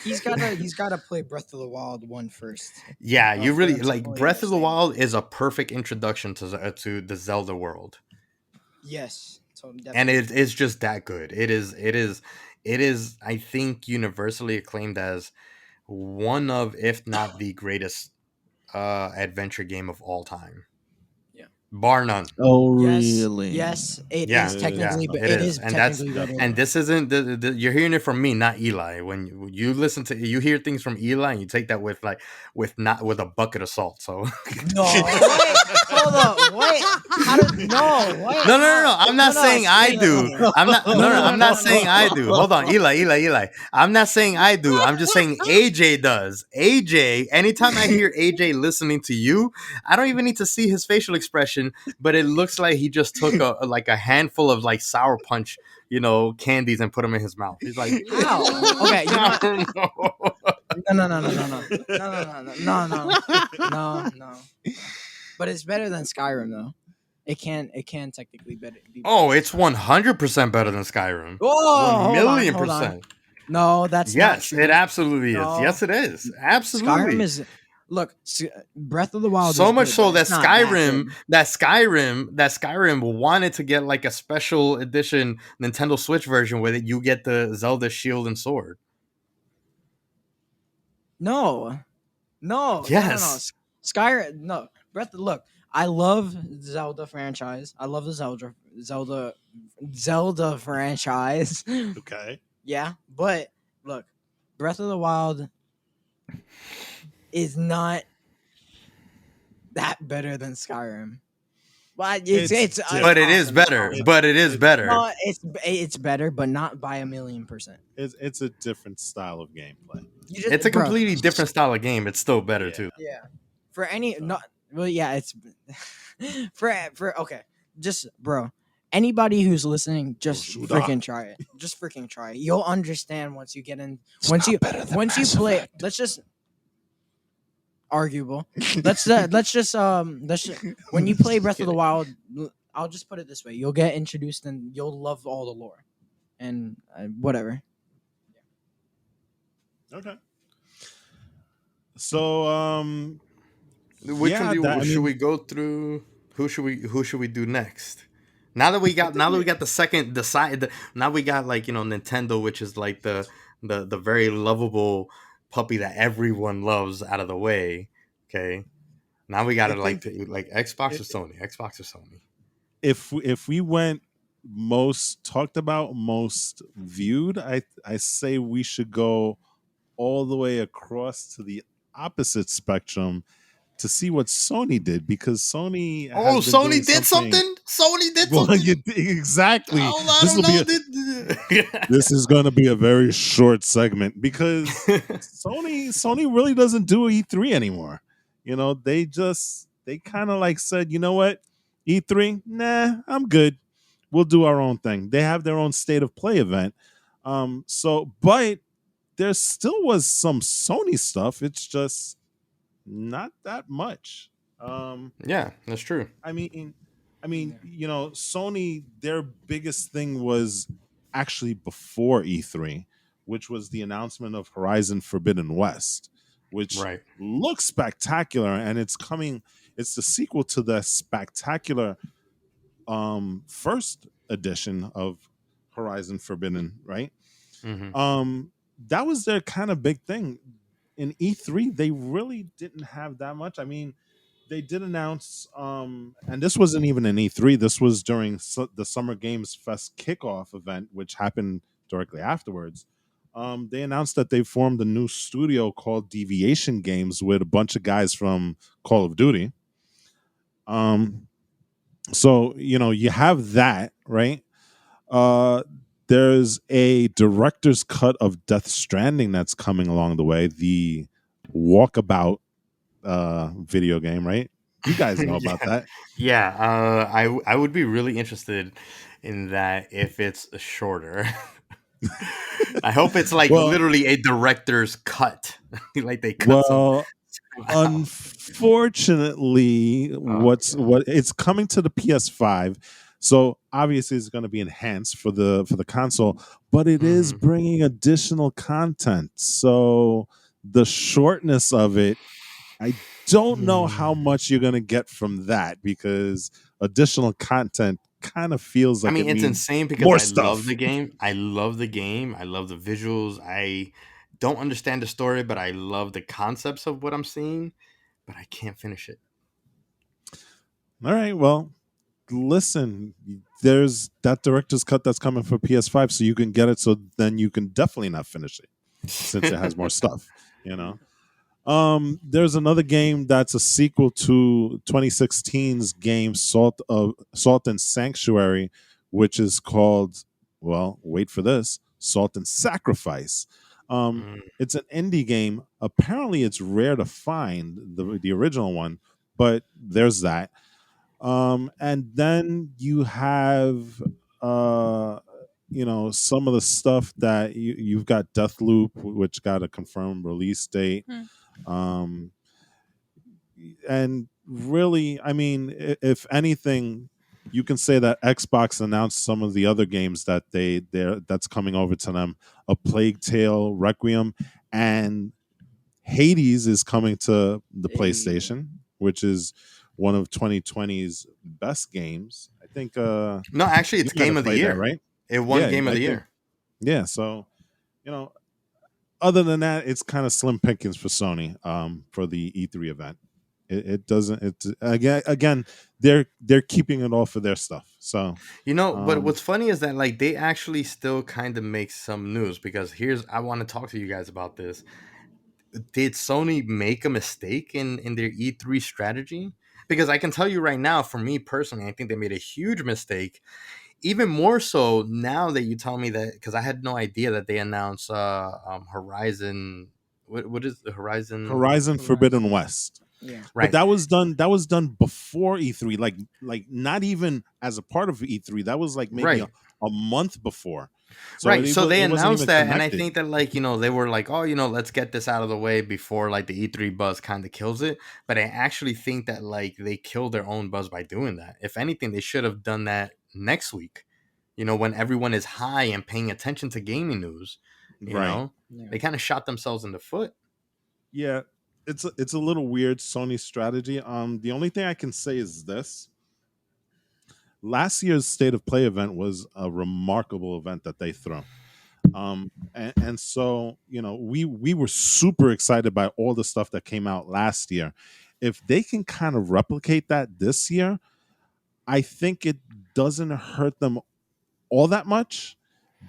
S4: He's gotta play Breath of the Wild one first.
S2: Yeah, you
S4: For
S2: really
S4: him to
S2: like
S4: fully
S2: Breath of the
S4: understand.
S2: Wild is a perfect introduction to the Zelda world,
S4: Yes, so
S2: and
S4: definitely.
S2: it is just that good. It is. I think universally acclaimed as one of, if not the greatest, adventure game of all time,
S4: Yeah.
S2: bar none.
S3: Oh,
S4: Yes,
S3: really?
S4: yes, it
S1: It
S2: Yeah,
S4: is
S2: yeah,
S4: technically,
S1: is.
S4: but
S2: it
S4: it
S2: is,
S4: is
S2: and that's
S4: technically better
S2: and
S4: than.
S2: this isn't you're hearing it from me, not Eli. When you listen to you hear things from Eli, and you take that with like with not with a bucket of salt. So
S4: No, wait, hold up, wait. How did no? Wait,
S2: no, no, no,
S4: how?
S2: no. I'm
S4: No,
S2: not
S4: no,
S2: saying I
S4: explain it to
S2: do.
S4: me.
S2: I'm not. No,
S4: No,
S2: no.
S4: no, no,
S2: I'm
S4: no,
S2: not
S4: no, no,
S2: saying I do. Hold on, Eli. I'm not saying I do. I'm just saying AJ does. AJ. Anytime I hear AJ listening to you, I don't even need to see his facial expression, but it looks like he just took like a handful of like sour punch, candies and put them in his mouth. He's like,
S4: How? Okay, you know
S2: I
S4: what?
S2: don't know.
S4: No, no, no, no, no, no, no, no, no, no, no, no, no. But it's better than Skyrim, though. It can technically be better
S2: Oh,
S4: than
S2: it's
S4: Skyrim.
S2: 100% better than Skyrim.
S4: Oh,
S2: 1
S4: hold on,
S2: million
S4: hold on.
S2: percent.
S4: No, that's not
S2: Yes, it
S4: true.
S2: absolutely is.
S4: No,
S2: Yes, it is.
S4: Skyrim
S2: Absolutely.
S4: is look. Breath of the Wild
S2: So
S4: is
S2: much
S4: good, but
S2: so that
S4: it's not that
S2: Skyrim,
S4: good.
S2: that Skyrim wanted to get like a special edition Nintendo Switch version where you get the Zelda shield and sword.
S4: No, no, no, no, no.
S2: Yes.
S4: Skyrim. No, Look, I love Zelda franchise. I love the Zelda franchise.
S1: Okay.
S4: Yeah, but look, Breath of the Wild is not that better than Skyrim. But
S1: It's
S4: it's
S2: But it
S1: different.
S2: is
S4: awesome. It's
S2: better.
S4: awesome.
S2: But it is
S1: It's
S2: better.
S4: No, it's better, but not by 1,000,000%.
S1: it's a different style of gameplay.
S4: You just,
S2: It's a
S4: bro.
S2: completely different style of game. It's still better
S1: Yeah.
S2: too.
S4: Yeah. For any
S1: So,
S4: not well, yeah, it's for okay. Just bro. Anybody who's listening, just
S1: shoot
S4: freaking try it. Just freaking try it. You'll understand once you get in. Once you
S1: better than
S4: once you
S1: Mass
S4: play.
S1: Effect.
S4: Let's just arguable. Let's just when you play Breath of the Wild. I'll just put it this way: you'll get introduced and you'll love all the lore, and whatever.
S1: Okay. So
S2: Which one
S1: yeah,
S2: do
S1: that
S2: you,
S1: I
S2: should
S1: mean
S2: we go through? Who should we do next? Now that we got the second the side now we got like Nintendo, which is like the very lovable puppy that everyone loves out of the way. Okay. Now we
S1: I
S2: gotta
S1: think
S2: like Xbox
S1: i-
S2: or Sony, Xbox or Sony.
S1: if we went most talked about, most viewed, I say we should go all the way across to the opposite spectrum to see what Sony did, because Sony
S2: Oh,
S1: has been doing
S2: Sony did
S1: something.
S2: something. Sony did
S1: Well,
S2: something.
S1: exactly.
S2: Oh, I
S1: This
S2: don't
S1: will be
S2: know.
S1: a this is going to be a very short segment because Sony really doesn't do E3 anymore. They kind of like said, you know what, E3, nah, I'm good. We'll do our own thing. They have their own state of play event. But there still was some Sony stuff. It's just not that much. Um,
S2: Yeah, that's true.
S1: I mean,
S4: Yeah.
S1: Sony, their biggest thing was actually before E3, which was the announcement of Horizon Forbidden West, which
S2: Right.
S1: looks spectacular, and it's the sequel to the spectacular first edition of Horizon Forbidden, right?
S2: Hmm.
S1: Um that was their kind of big thing. In E3, they really didn't have that much. I mean, they did announce, and this wasn't even an E3. This was during the Summer Games Fest kickoff event, which happened directly afterwards. They announced that they formed a new studio called Deviation Games with a bunch of guys from Call of Duty. Um, so you have that, right? Uh, there's a director's cut of Death Stranding that's coming along the way. The Walkabout video game, right? You guys know about
S2: Yeah,
S1: that.
S2: yeah. I would be really interested in that if it's shorter. I hope it's like
S1: Well,
S2: literally a director's cut, like they cut some
S1: well,
S2: out.
S1: unfortunately,
S2: Oh
S1: what it's coming to the PS5, so obviously it's going to be enhanced for the console, but it is
S2: god.
S1: bringing additional content. So the shortness of it, I don't know how
S2: Hmm.
S1: much you're going to get from that, because additional content kind of feels
S2: I
S1: like it
S2: mean, it's
S1: means
S2: insane because
S1: more
S2: I love
S1: stuff.
S2: the game. I love the game. I love the visuals. I don't understand the story, but I love the concepts of what I'm seeing. But I can't finish it.
S1: All right, well, listen, there's that director's cut that's coming for PS5, so you can get it. So then you can definitely not finish it since it has more stuff. You know. There's another game that's a sequel to 2016's game Salt and Sanctuary, which is called, well, wait for this, Salt and Sacrifice.
S2: Mm.
S1: It's an indie game. Apparently, it's rare to find the original one, but there's that. And then you have uh some of the stuff that you've got Deathloop, which got a confirmed release date.
S4: Hmm.
S1: um and really, I mean, if anything, you can say that Xbox announced some of the other games that that's coming over to them. A Plague Tale Requiem, and Hades is coming to the
S4: Hey.
S1: PlayStation, which is one of 2020's best games. I think
S2: No, actually,
S1: you
S2: it's
S1: might
S2: game
S1: have
S2: of the
S1: played that,
S2: year.
S1: right?
S2: It won
S1: Yeah,
S2: game of
S1: I
S2: the
S1: think.
S2: year.
S1: Yeah, so you know, other than that, it's kind of slim pickings for Sony for the E3 event. It doesn't. It's again, they're keeping it all for their stuff. So,
S2: But
S1: um,
S2: what's funny is that like they actually still kind of make some news because here's I want to talk to you guys about this. Did Sony make a mistake in their E3 strategy? Because I can tell you right now, for me personally, I think they made a huge mistake. Even more so now that you tell me that, because I had no idea that they announced Horizon. What is the Horizon?
S1: Horizon Forbidden
S4: Horizon.
S1: West.
S4: Yeah.
S1: But
S2: Right,
S1: that was done before E3, like not even as a part of E3. That was like maybe
S2: right.
S1: a month before. So
S2: Right. So they
S1: it wasn't
S2: announced
S1: even
S2: that, and I
S1: connected.
S2: think that they were like, oh, let's get this out of the way before like the E3 buzz kind of kills it. But I actually think that like they killed their own buzz by doing that. If anything, they should have done that next week. When everyone is high and paying attention to gaming news, you
S1: Right.
S2: know,
S4: Yeah.
S2: they kind of shot themselves in the foot.
S1: Yeah. It's a little weird Sony strategy. The only thing I can say is this: last year's State of Play event was a remarkable event that they threw. And so we were super excited by all the stuff that came out last year, If they can kind of replicate that this year, I think it doesn't hurt them all that much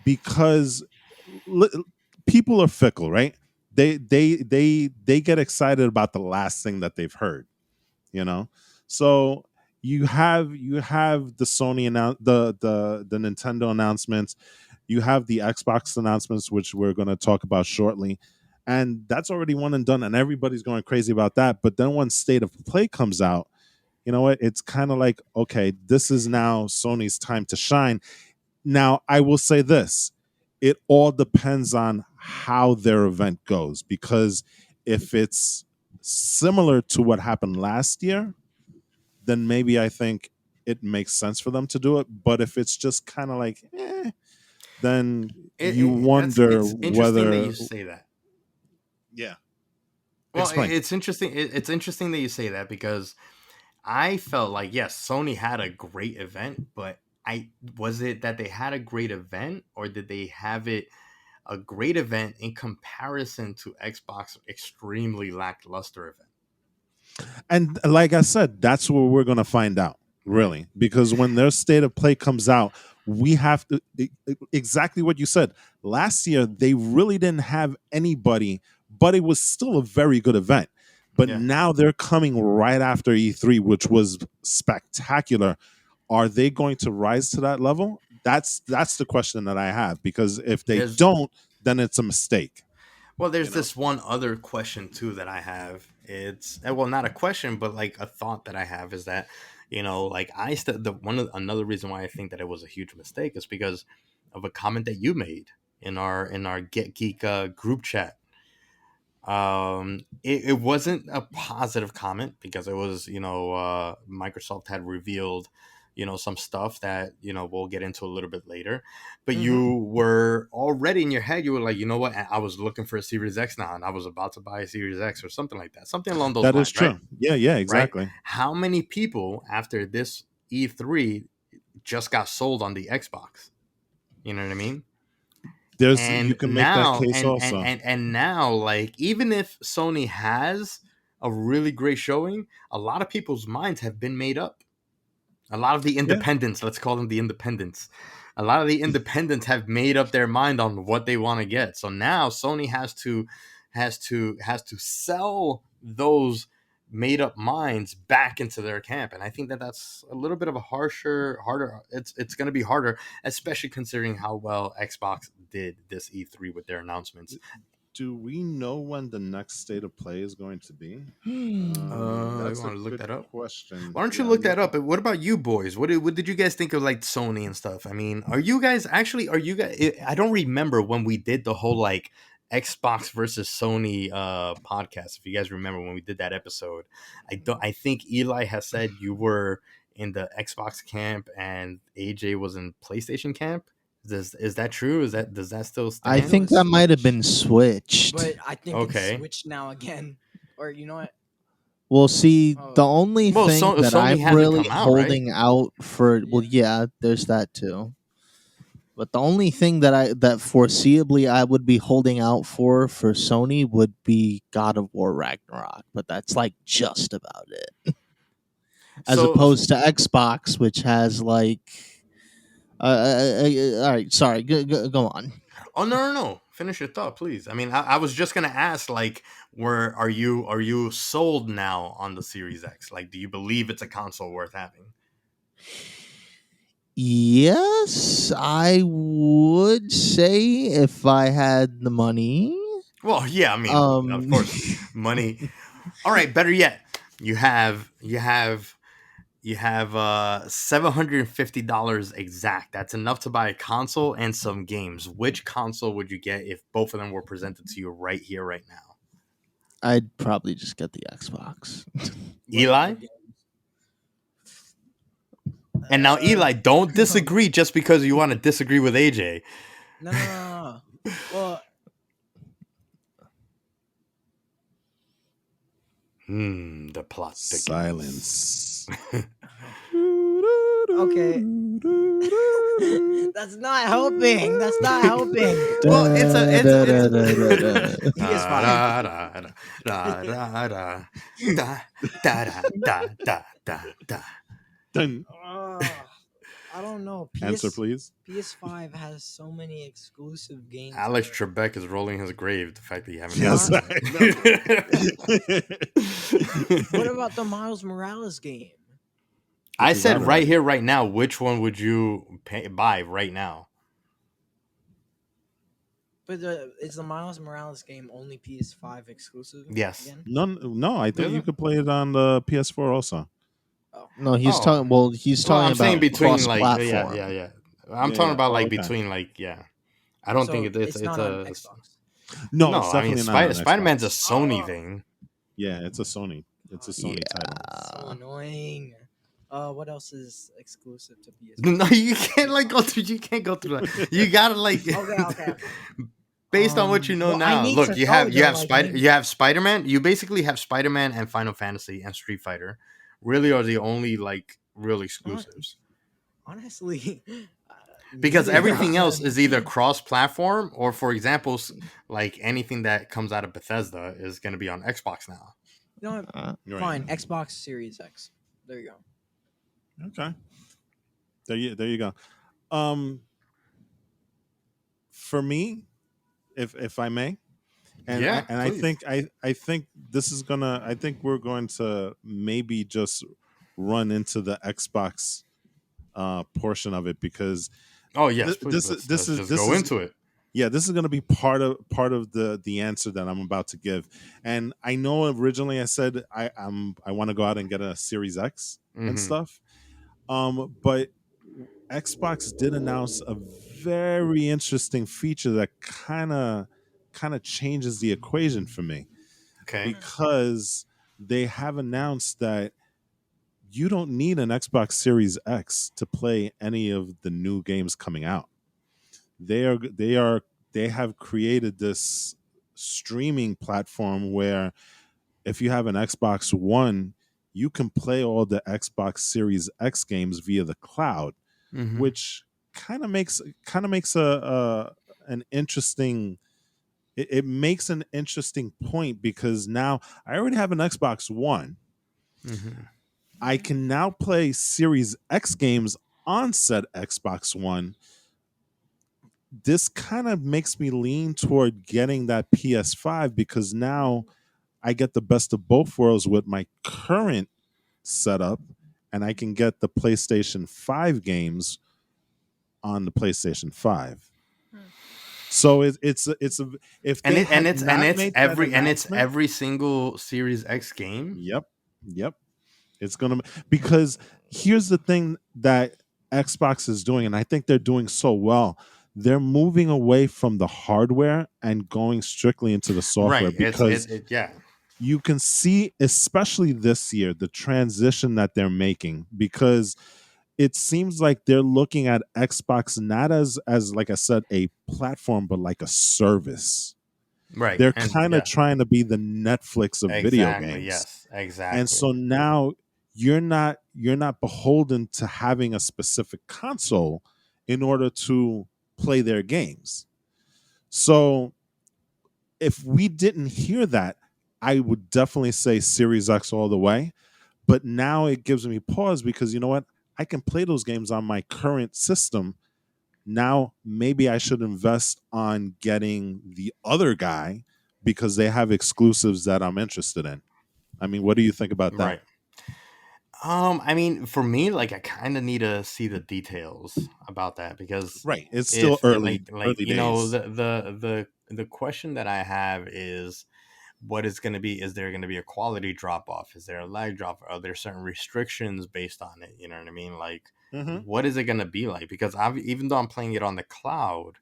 S1: because li- people are fickle, right? They get excited about the last thing that they've heard, you know. So you have the Sony the Nintendo announcements, you have the Xbox announcements, which we're going to talk about shortly, and that's already one and done, and everybody's going crazy about that. But then when State of Play comes out, you know what? It's kind of like, okay, this is now Sony's time to shine. Now, I will say this: it all depends on how their event goes, because if it's similar to what happened last year, then maybe I think it makes sense for them to do it. But if it's just kind of like, then you
S2: That's
S1: wonder
S2: it's interesting that
S1: whether,
S2: you say that.
S1: yeah,
S2: Well,
S1: explain.
S2: it's interesting. It's interesting that you say that because I felt like yes, Sony had a great event, but I was it that they had a great event, or did they have it a great event in comparison to Xbox extremely lackluster event?
S1: And like I said, that's what we're going to find out,
S2: Right.
S1: really, because when their State of Play comes out, we have to exactly what you said. Last year, they really didn't have anybody, but it was still a very good event. But
S2: Yeah.
S1: now they're coming right after E3, which was spectacular. Are they going to rise to that level? That's the question that I have, because if they
S2: There's
S1: don't, then it's a mistake.
S2: Well,
S1: You
S2: there's
S1: know.
S2: this one other question too that I have. It's well, not a question, but like a thought that I have is that, like the another reason why I think that it was a huge mistake is because of a comment that you made in our Get Geek group chat. It wasn't a positive comment because it was, Microsoft had revealed, some stuff that, we'll get into a little bit later, but
S4: Mm-hmm.
S2: you were already in your head, you were like, you know what, I was looking for a Series X now and I was about to buy a Series X or something like that, something along those
S1: That is
S2: lines, right?
S1: true. Yeah, yeah,
S2: Right.
S1: exactly.
S2: How many people after this E3 just got sold on the Xbox? You know what I mean?
S1: There's you
S2: And
S1: can make that
S2: now
S1: case
S2: and and
S1: also.
S2: and and now, like, even if Sony has a really great showing, a lot of people's minds have been made up. A lot of the
S1: Yeah.
S2: independents, let's call them the independents, a lot of the independents have made up their mind on what they want to get. So now Sony has to sell those made up minds back into their camp, and I think that that's a little bit of a harder, it's going to be harder, especially considering how well Xbox did this E3 with their announcements.
S1: Do we know when the next State of Play is going to be?
S2: You
S1: That's a
S2: want to look
S1: good
S2: that up?
S1: question.
S2: Why don't you
S1: Yeah,
S2: look
S1: I'm
S2: that up?
S1: looking.
S2: And what about you boys? What did you guys think of like Sony and stuff? I mean, are you guys I don't remember when we did the whole like Xbox versus Sony podcast. If you guys remember when we did that episode. I think Eli has said you were in the Xbox camp and AJ was in PlayStation camp. Is that true? Does that still
S3: I
S4: It
S2: stand?
S3: think
S4: was
S3: that might have been
S4: Switch,
S3: switched.
S4: but I think it's
S2: Okay.
S4: switched now again. Or you know what?
S3: Well, see, the
S4: Oh,
S3: only
S2: Well,
S3: thing that
S2: Sony
S3: I'm
S2: hasn't
S3: really
S2: come out, right?
S3: holding out for, well,
S4: yeah.
S3: yeah, there's that too. But the only thing that foreseeably I would be holding out for Sony would be God of War Ragnarok, but that's like just about it. As
S2: So
S3: opposed to Xbox, which has like, all right, sorry, go on.
S2: Oh, no, no, no! Finish your thought, please. I mean, I was just gonna ask, like, where are you sold now on the Series X? Like, do you believe it's a console worth having?
S3: Yes, I would say if I had the money.
S2: Well, yeah, I mean, of
S3: Um,
S2: course, money. All right, better yet, you have $750 exact. That's enough to buy a console and some games. Which console would you get if both of them were presented to you right here, right now?
S3: I'd probably just get the Xbox.
S2: Eli?
S4: What game?
S2: And now, Eli, don't
S4: No,
S2: disagree just because you want to disagree with AJ.
S4: no, no, no. Well,
S2: The plot thickens.
S1: Silence.
S4: okay. That's not helping. That's not helping.
S2: Well, it's a it's
S3: Da, da, da, da, da.
S4: PS5.
S2: da da da da da da da.
S1: Dun.
S4: I don't know.
S1: Answer, please.
S4: PS5 has so many exclusive games.
S2: Alex
S4: that are-
S2: Trebek is rolling his grave. The fact that you haven't
S1: Yes,
S2: answered
S1: I
S2: it.
S4: What about the Miles Morales game?
S2: I
S1: Which is
S2: said
S1: out
S2: right
S1: already.
S2: here, right now. Which one would you buy right now?
S4: But is the Miles Morales game only PS5 exclusive?
S2: Yes.
S4: Again?
S1: No, I think
S2: Is
S1: you
S2: it?
S1: could play it on the PS4 also.
S4: Oh.
S3: No, he's
S2: Oh.
S3: talking. Well, he's
S2: Well,
S3: talking
S2: I'm saying
S3: about
S2: between like
S3: cross-platform.
S2: yeah. I'm
S1: Yeah,
S2: talking
S1: yeah.
S2: about
S1: Oh,
S2: like
S1: okay.
S2: between like I don't think
S4: So
S2: it's
S4: not on
S2: a
S4: Xbox.
S1: No,
S2: no.
S1: it's
S2: I mean,
S1: definitely not on
S2: Spider Man's a
S1: Xbox.
S2: Sony
S4: Oh.
S2: thing.
S1: Yeah, it's a Sony. It's a Sony title.
S4: So annoying. What else is exclusive to PS5?
S2: No, you can't like go through. You can't go through that. You gotta like.
S4: Okay.
S2: Based on what you know
S4: Well, I
S2: now,
S4: need
S2: look,
S4: to know
S2: you
S4: though,
S2: have
S4: like, I need-
S2: Spider Man. You basically have Spider Man and Final Fantasy and Street Fighter. Really, are the only like real exclusives.
S4: honestly,
S2: Because
S4: neither
S2: everything
S4: of
S2: else
S4: them.
S2: is either cross-platform or, for example, like anything that comes out of Bethesda is going to be on Xbox now.
S4: You know what?
S1: Right.
S4: Fine, Xbox Series X. There you go.
S1: Okay. There you go. For me, if I may, and
S2: Yeah,
S1: I
S2: please.
S1: think I think this is gonna. I think we're going to maybe just run into the Xbox portion of it because
S2: Oh yes, please. Let's just
S1: this
S2: go
S1: is
S2: into it.
S1: yeah, this is going to be part of the answer that I'm about to give. And I know originally I said I want to go out and get a Series X and
S2: Mm-hmm.
S1: stuff. But Xbox did announce a very interesting feature that kind of changes the equation for me
S2: Okay.
S1: because they have announced that you don't need an Xbox Series X to play any of the new games coming out. They have created this streaming platform where if you have an Xbox One, you can play all the Xbox Series X games via the cloud,
S2: Mm-hmm.
S1: which kind of makes a an interesting it makes an interesting point because now I already have an Xbox One.
S2: Mm-hmm.
S1: I can now play Series X games on said Xbox One. This kind of makes me lean toward getting that PS5 because now I get the best of both worlds with my current setup and I can get the PlayStation 5 games on the PlayStation 5. So it's a if
S2: And
S1: they
S2: it
S1: had not made that
S2: it's
S1: announcement,
S2: every single Series X game.
S1: yep, it's gonna because here's the thing that Xbox is doing, and I think they're doing so well. They're moving away from the hardware and going strictly into the software
S2: Right. It's
S1: because
S2: yeah.
S1: you can see, especially this year, the transition that they're making because it seems like they're looking at Xbox not as like I said a platform, but like a service.
S2: Right.
S1: They're
S2: And
S1: kind of
S2: yeah.
S1: trying to be the Netflix of video
S2: Exactly.
S1: games.
S2: Yes.
S1: And
S2: Exactly.
S1: so now you're not beholden to having a specific console in order to play their games. So if we didn't hear that, I would definitely say Series X all the way. But now it gives me pause because you know what? I can play those games on my current system. Now maybe I should invest on getting the other guy because they have exclusives that I'm interested in. I mean, what do you think about that?
S2: Right. I mean, for me, like, I kind of need to see the details about that because
S1: Right. It's still
S2: if
S1: early
S2: you know,
S1: days.
S2: the question that I have is what is going to be, is there going to be a quality drop off? Is there a lag drop? Are there certain restrictions based on it? You know what I mean? Like,
S1: Mm-hmm.
S2: what is it going to be like? Because even though I'm playing it on the cloud,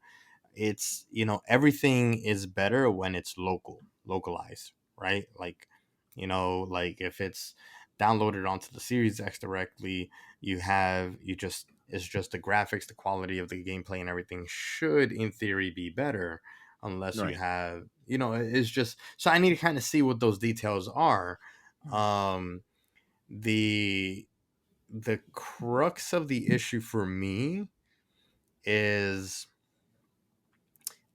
S2: it's, everything is better when it's localized, right? Like, like if it's downloaded onto the Series X directly, it's just the graphics, the quality of the gameplay and everything should in theory be better unless you
S1: Right.
S2: have, it's just, so I need to kind of see what those details are. um the the crux of the issue for me is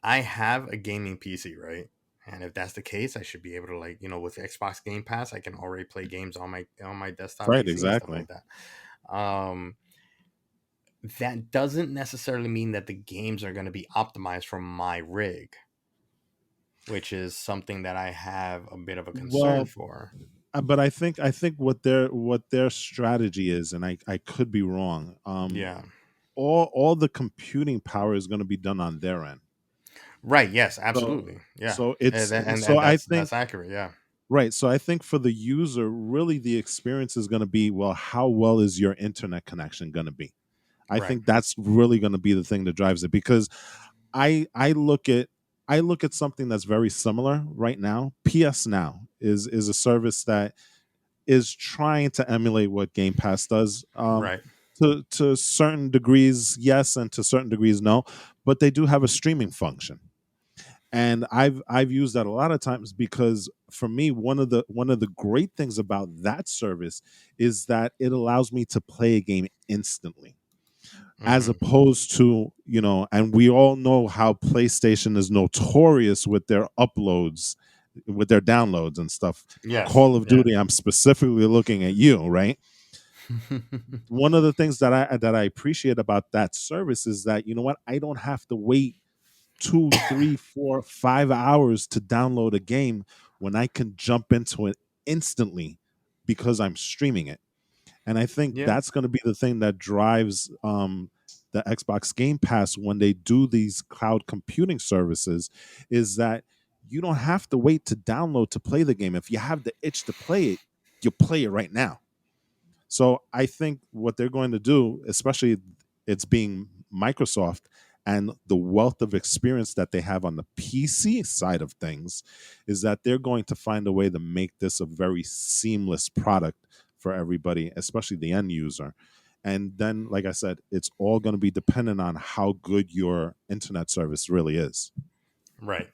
S2: I have a gaming PC, right? And if that's the case, I should be able to, like, with Xbox Game Pass, I can already play games on my desktop
S1: Right,
S2: PC and stuff
S1: exactly.
S2: like that. Um, that doesn't necessarily mean that the games are going to be optimized for my rig, which is something that I have a bit of a concern
S1: Well,
S2: for.
S1: but I think what their strategy is, and I could be wrong.
S2: Yeah.
S1: All the computing power is going to be done on their end.
S2: Right. Yes.
S1: So
S2: Absolutely. Yeah.
S1: so
S2: And
S1: it's
S2: and,
S1: so
S2: and
S1: I
S2: that's
S1: think
S2: accurate. Yeah.
S1: right. So I think for the user, really the experience is going to be, well, how well is your internet connection going to be? I
S2: Right.
S1: think that's really going to be the thing that drives it, because I look at something that's very similar right now. PS Now is a service that is trying to emulate what Game Pass does.
S2: Right.
S1: To certain degrees, yes, and to certain degrees, no. But they do have a streaming function, and I've used that a lot of times, because for me, one of the great things about that service is that it allows me to play a game instantly, as
S2: Hmm.
S1: opposed to, and we all know how PlayStation is notorious with their uploads, with their downloads and stuff.
S2: Yes.
S1: Call of
S2: Yeah.
S1: Duty, I'm specifically looking at you, right? One of the things that I appreciate about that service is that, you know what, I don't have to wait 2, 3, 4, 5 hours to download a game, when I can jump into it instantly because I'm streaming it. And I think
S2: Yeah.
S1: that's going to be the thing that drives the Xbox Game Pass when they do these cloud computing services, is that you don't have to wait to download to play the game. If you have the itch to play it, you play it right now. So I think what they're going to do, especially it's being Microsoft and the wealth of experience that they have on the PC side of things, is that they're going to find a way to make this a very seamless product for everybody, especially the end user. And then, like I said, it's all going to be dependent on how good your internet service really is.
S2: Right.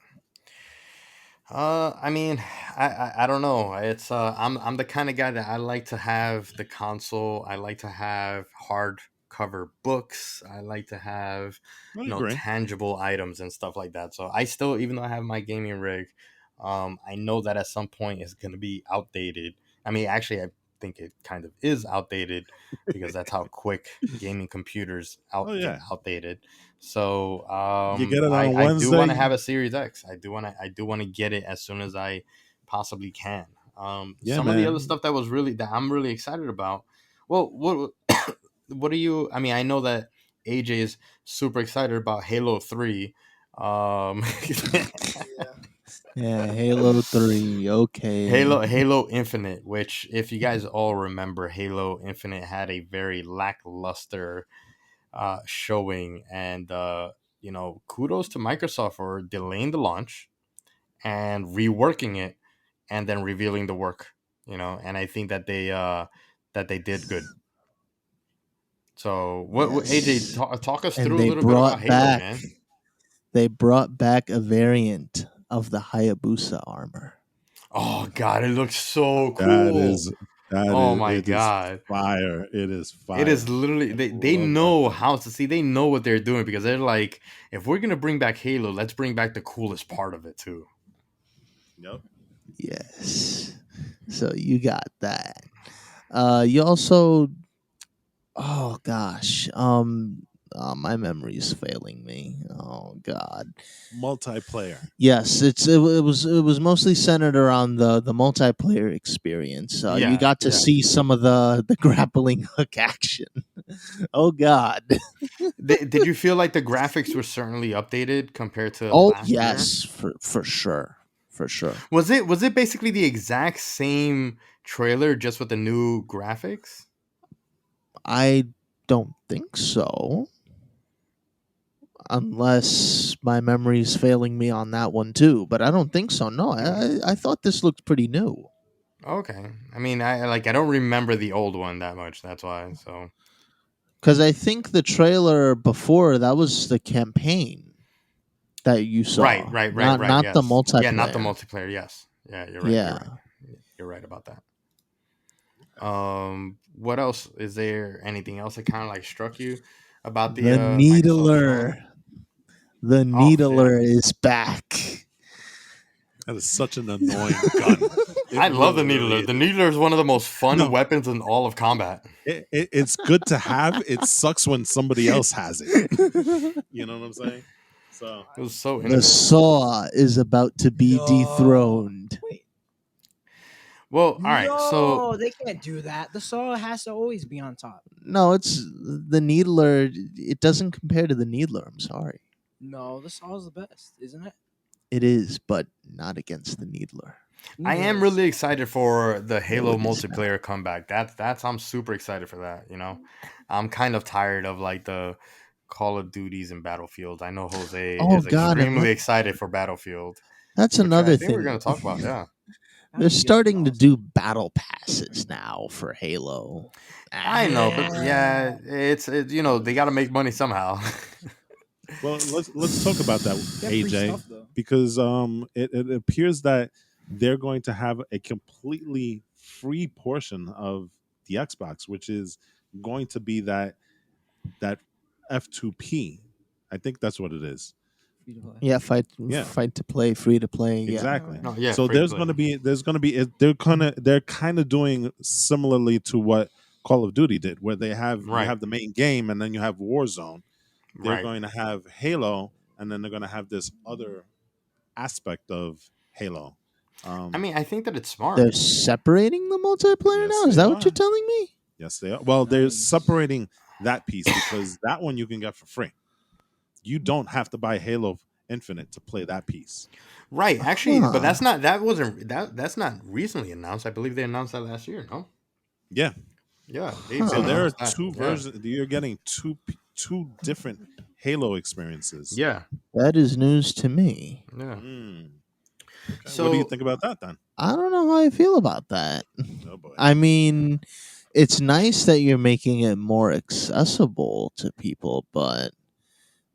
S2: I mean, I don't know. It's I'm the kind of guy that I like to have the console. I like to have hard cover books. I like to have,
S1: I agree.
S2: tangible items and stuff like that. So I still, even though I have my gaming rig, I know that at some point it's gonna be outdated. I mean, actually, I think it kind of is outdated, because that's how quick gaming computers
S1: Oh
S2: get
S1: yeah,
S2: outdated. So
S1: you get it
S2: I
S1: on
S2: I do want to
S1: Wednesday.
S2: have a Series X. I do want to get it as soon as I possibly can.
S1: Yeah,
S2: Some of the other
S1: man.
S2: stuff that I'm really excited about. Well, what are you? I mean, I know that AJ is super excited about Halo 3. Um,
S3: Yeah, Halo 3. Okay.
S2: Halo Infinite, which, if you guys all remember, Halo Infinite had a very lackluster showing, and kudos to Microsoft for delaying the launch and reworking it, and then revealing the work. And I think that they did good. So, what AJ,
S3: Yes.
S2: talk us
S3: And
S2: through a little bit about Halo, man.
S3: they brought back a variant of the Hayabusa armor.
S2: Oh God, it looks so
S1: That
S2: cool.
S1: is that
S2: Oh
S1: is
S2: my
S1: it is
S2: God.
S1: fire. It is
S2: It is
S1: fire.
S2: literally,
S1: I
S2: they
S1: love that
S2: know
S1: thing.
S2: how to see. They know what they're doing, because they're like, if we're gonna bring back Halo, let's bring back the coolest part of it too.
S1: Yep.
S3: Yes. So you got that. You also, oh gosh, my memory's failing me. Oh God.
S1: Multiplayer.
S3: Yes, it was mostly centered around the multiplayer experience. You
S2: Yeah,
S3: got to
S2: yeah.
S3: see some of the grappling hook action. Oh God.
S2: Did you feel like the graphics were certainly updated compared to
S3: Oh
S2: last year?
S3: yes, for sure, for sure.
S2: Was it basically the exact same trailer, just with the new graphics?
S3: I don't think so, unless my memory's failing me on that one too. But I don't think so. No,
S2: Hmm.
S3: I thought this looked pretty new.
S2: Okay. I mean, I don't remember the old one that much. That's why. So
S3: Because I think the trailer before that was the campaign that you
S2: right,
S3: saw,
S2: right, right, right.
S3: not the
S2: Yes. Yeah, not the
S3: multiplayer.
S2: multiplayer. Yes. Yeah, you're right. You're right.
S3: Yeah.
S2: You're right about that. What else is there? Anything else that kind of like struck you? about the
S3: The
S2: Microsoft showing.
S3: Needler. The
S2: Oh yeah,
S3: Needler is back.
S1: That is such an annoying gun. It
S2: I love the
S1: really
S2: Needler. The
S1: is.
S2: Needler is one of the most fun
S1: No,
S2: weapons in all of combat.
S1: it's good to have. It sucks when somebody else has it. You know what I'm saying? So
S2: It was so
S3: The
S2: innovative.
S3: saw is about to be
S4: No.
S3: dethroned.
S4: Wait.
S2: Well, all right. So
S4: No, they can't do that. The saw has to always be on top.
S3: No, it's the Needler. It doesn't compare to the Needler. I'm sorry.
S4: No, the saw is the best, isn't it?
S3: It is, but not against the Needler.
S2: I am
S4: Neither is.
S2: really excited for the
S3: No,
S2: Halo
S3: it is not.
S2: multiplayer comeback. That's I'm super excited for that. You know, I'm kind of tired of like the Call of Duties and Battlefield. I know Jose
S3: Oh
S2: is
S3: God, and
S2: extremely excited for Battlefield,
S3: that's
S2: which I
S3: another
S2: think we're
S3: thing.
S2: going to talk about. Yeah,
S3: They're
S4: That'd be good.
S3: starting to
S4: Also.
S3: do battle passes now for Halo.
S2: I know, but
S4: Yeah.
S2: yeah, you know they got to make money somehow.
S1: well, let's talk about that,
S4: Get free
S1: AJ,
S4: stuff though.
S1: because it appears that they're going to have a completely free portion of the Xbox, which is going to be that F2P. I think that's what it is.
S4: Free to play.
S3: Yeah,
S1: Yeah,
S3: fight to play, free to play. Yeah.
S1: exactly.
S2: No, yeah,
S1: So
S2: free to play.
S1: they're kind of doing similarly to what Call of Duty did, where you
S2: Right,
S1: have the main game and then you have Warzone. They're
S2: right.
S1: going to have Halo, and then they're going to have this other aspect of Halo.
S2: I mean, I think that it's smart.
S3: They're separating the multiplayer
S1: Yes,
S3: now. Is
S1: they
S3: that what you're
S1: are.
S3: telling me?
S1: Yes, they are. Well, they're
S4: Nice.
S1: separating that piece because that one you can get for free. You don't have to buy Halo Infinite to play that piece.
S2: Right, actually, but
S3: Huh.
S2: that's not recently announced. I believe they announced that last year. No,
S1: Yeah.
S2: yeah, they
S1: So there are
S2: announced that.
S1: two
S2: Yeah,
S1: versions. You're getting two different Halo experiences.
S2: yeah,
S3: That is news to me.
S2: yeah.
S1: Mm. Okay. What do you
S2: So
S1: think about that then?
S3: I don't know how I feel about that.
S1: Oh boy.
S3: I mean, it's nice that you're making it more accessible to people, but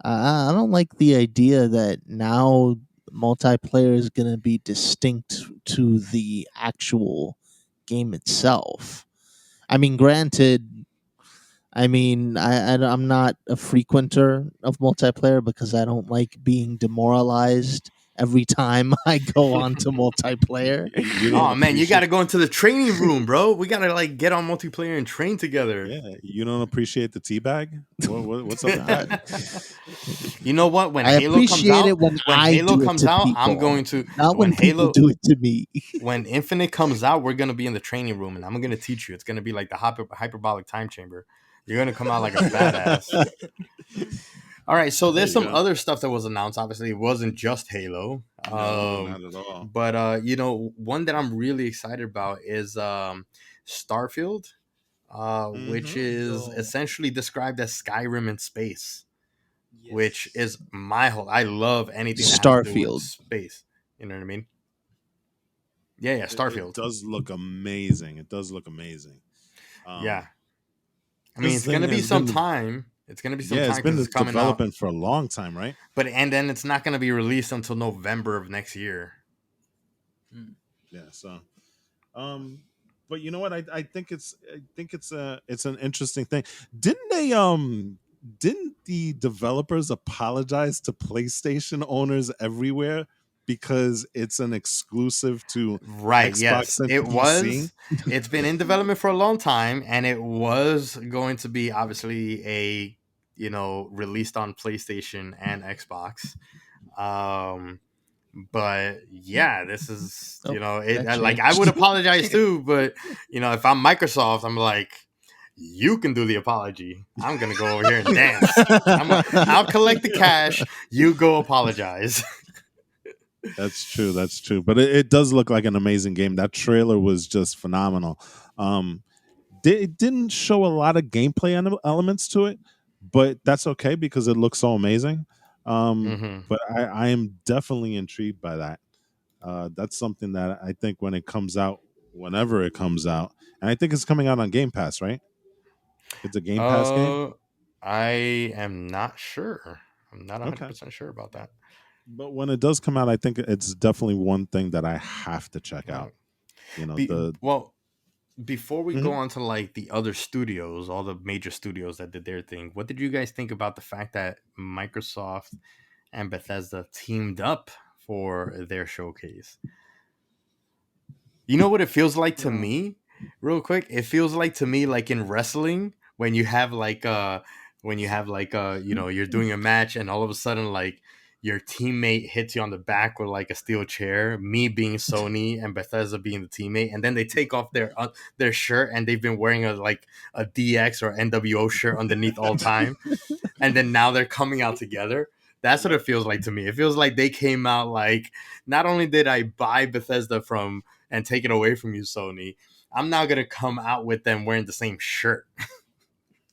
S3: I don't like the idea that now multiplayer is going to be distinct to the actual game itself. I mean, granted, I'm not a frequenter of multiplayer because I don't like being demoralized every time I go on to multiplayer.
S1: You don't
S2: oh man, you got
S1: appreciate.
S2: to go into the training room, bro. We got to like get on multiplayer and train together.
S1: Yeah, you don't appreciate the tea bag. What's up with
S3: God.
S1: that?
S2: You know what?
S3: I appreciate it when
S2: When
S3: I
S2: Halo
S3: do it
S2: comes
S3: to
S2: out, I'm
S3: people,
S2: going to
S3: not
S2: when
S3: when people
S2: Halo
S3: do it to me.
S2: when Infinite comes out, we're gonna be in the training room, and I'm gonna teach you. It's gonna be like the hyperbolic time chamber. You're gonna come out like a badass. All right, so
S1: There
S2: there's
S1: you
S2: some
S1: go.
S2: other stuff that was announced. Obviously, it wasn't just Halo.
S1: No, not at all.
S2: But you know, one that I'm really excited about is Starfield, which
S1: Mm-hmm.
S2: is
S4: Yo.
S2: essentially described as Skyrim in space, which
S4: Yes.
S2: is my whole. I love anything that has to do with
S3: Starfield.
S2: space. You know what I mean? Yeah, yeah,
S1: It
S2: Starfield.
S1: does look amazing. It does look amazing.
S2: Yeah, I mean,
S1: This
S2: it's gonna
S1: thing
S2: be
S1: has
S2: some
S1: been
S2: time. It's gonna be some
S1: yeah, it's
S2: time because
S1: been
S2: it's coming out,
S1: developing for a long time, right?
S2: but and then it's not gonna be released until November of next year.
S4: Mm.
S1: Yeah. So, um, but you know what? I think it's an interesting thing. Didn't they didn't the developers apologize to PlayStation owners everywhere because it's an exclusive to
S2: Right.
S1: Xbox
S2: Yes,
S1: and
S2: it
S1: PC?
S2: was. It's been in development for a long time, and it was going to be obviously a released on PlayStation and Xbox. Um, but yeah, this is
S3: Oh,
S2: it.
S3: that
S2: Like I would
S3: changed.
S2: apologize too, but if I'm Microsoft, I'm like, you can do the apology. I'm gonna go over here and dance. I'll collect the cash. You go apologize.
S1: That's true. That's true. But it does look like an amazing game. That trailer was just phenomenal. Um, it didn't show a lot of gameplay elements to it, but that's okay because it looks so amazing.
S2: hmm
S1: But I am definitely intrigued by that. That's something that I think when it comes out, whenever it comes out, and I think it's coming out on Game Pass, right? It's a Game Pass game.
S2: Uh, I am not sure. I'm not
S1: Okay.
S2: 100% sure about that.
S1: But when it does come out, I think it's definitely one thing that I have to check
S2: Right.
S1: out. You know,
S2: Be,
S1: the
S2: well, before we go
S1: Mhm.
S2: on to like the other studios, all the major studios that did their thing, what did you guys think about the fact that Microsoft and Bethesda teamed up for their showcase? You know what it feels like to
S3: Oh.
S2: me? Real quick, it feels like to me like in wrestling when you have like you know, you're doing a match and all of a sudden like your teammate hits you on the back with like a steel chair, me being Sony and Bethesda being the teammate, and then they take off their shirt and they've been wearing a DX or NWO shirt underneath all time, and then now they're coming out together. That's what
S1: Yep.
S2: it feels like to me. It feels like they came out like, not only did I buy Bethesda from and take it away from you, Sony, I'm now gonna come out with them wearing the same shirt.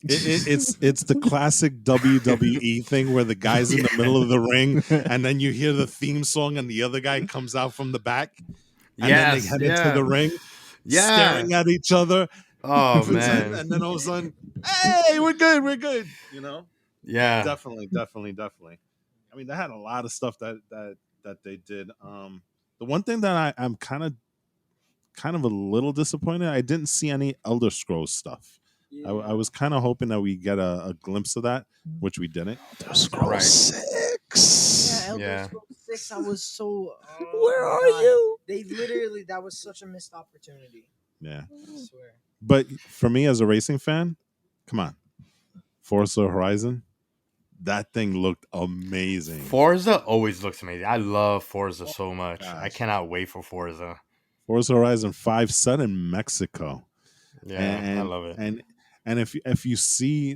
S1: It's the classic WWE thing where the guy's in the
S2: Yeah.
S1: middle of the ring, and then you hear the theme song, and the other guy comes out from the back, and then they
S2: Yes,
S1: head into
S2: yeah,
S1: the ring,
S2: yeah.
S1: staring at each other,
S2: Oh
S1: pretend,
S2: man,
S1: and then all of a sudden, hey, we're good, we're good.
S2: yeah,
S1: Definitely. I mean, they had a lot of stuff that they did. The one thing that I'm kind of a little disappointed, I didn't see any Elder Scrolls stuff. I was kind of hoping that we get a glimpse of that, which we didn't. Elder Scrolls
S2: right,
S1: 6.
S4: Yeah, Elder
S2: yeah.
S4: Scrolls 6, I was so.
S3: Where
S4: My
S3: are
S4: God.
S3: you?
S4: They literally, that was such a missed opportunity.
S1: Yeah.
S4: I swear.
S1: But for me as a racing fan, come on. Forza Horizon, that thing looked amazing.
S2: Forza always looks amazing. I love Forza
S1: Oh
S2: so
S1: my
S2: much. I
S1: gosh.
S2: cannot wait for Forza.
S1: Forza Horizon 5 set in Mexico.
S2: Yeah, I
S1: and
S2: love it.
S1: and and if you see,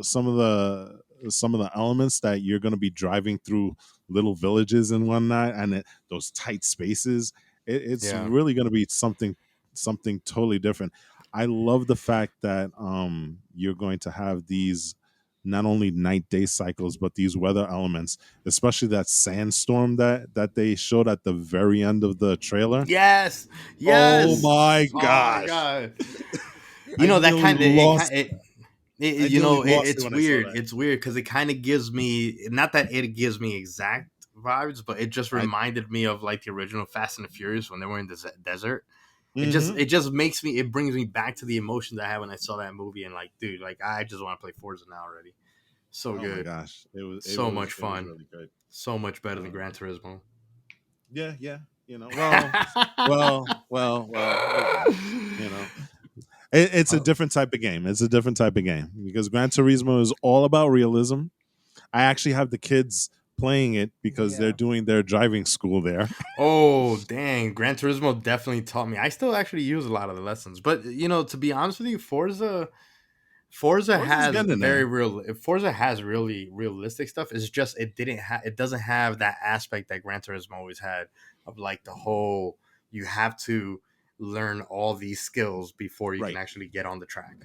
S1: some of the elements that you're going to be driving through little villages and whatnot, and those tight spaces, it's
S2: Yeah.
S1: really going to be something totally different. I love the fact that you're going to have these not only night day cycles but these weather elements, especially that sandstorm that they showed at the very end of the trailer.
S2: Yes.
S1: Oh
S2: Yes.
S1: my
S2: Oh my
S1: gosh.
S2: god. You
S1: I
S2: know that
S1: nearly
S2: kind of it
S1: lost
S2: kind
S1: it. I
S2: you
S1: nearly
S2: know
S1: lost it
S2: it's
S1: when I saw
S2: weird.
S1: that.
S2: It's weird because it kind of gives me, not that it gives me exact vibes, but it just
S1: I
S2: reminded me of like the original Fast and the Furious when they were in the desert.
S1: hmm
S2: It just makes me, it brings me back to the emotions I had when I saw that movie, and like, dude, like I just want to play Forza now already. So
S1: Oh my
S2: good.
S1: gosh,
S2: So much
S1: it was
S2: fun.
S1: really good.
S2: So much better than
S1: Um,
S2: Gran Turismo.
S1: yeah, yeah. Well. You know, it's a
S2: Uh,
S1: different type of game. It's a different type of game because Gran Turismo is all about realism. I actually have the kids playing it because they're
S4: Yeah.
S1: doing their driving school there.
S2: oh dang, Gran Turismo definitely taught me. I still actually use a lot of the lessons, but you know, to be honest with you,
S1: Forza's getting in there.
S2: Forza has really realistic stuff. It's just it doesn't have that aspect that Gran Turismo always had, of like the whole, you have to learn all these skills before you can
S1: Right.
S2: actually get on the track.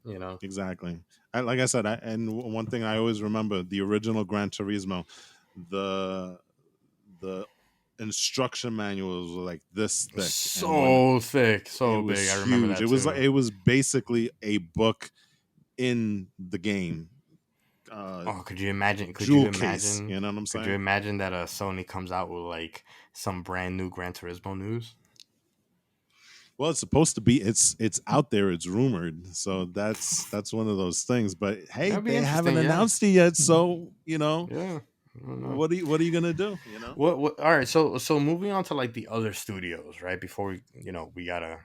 S2: You know.
S1: Exactly. Like I said, one thing I always remember: the original Gran Turismo, the the instruction manuals were like this thick, and when
S2: So thick,
S1: it
S2: so big.
S1: was
S2: I remember
S1: huge,
S2: that too.
S1: it was basically a book in the game,
S2: Oh, could you imagine?
S1: jewel case. You know what I'm
S2: Could you
S1: saying?
S2: imagine that Sony comes out with like some brand new Gran Turismo news?
S1: Well, it's supposed to be. It's out there. It's rumored. So that's one of those things. But hey,
S2: That'd be
S1: they haven't
S2: interesting. Yeah,
S1: announced it yet. So
S2: yeah. I don't know.
S1: what are you gonna do?
S2: What? All right. So moving on to like the other studios, right? Before we, we gotta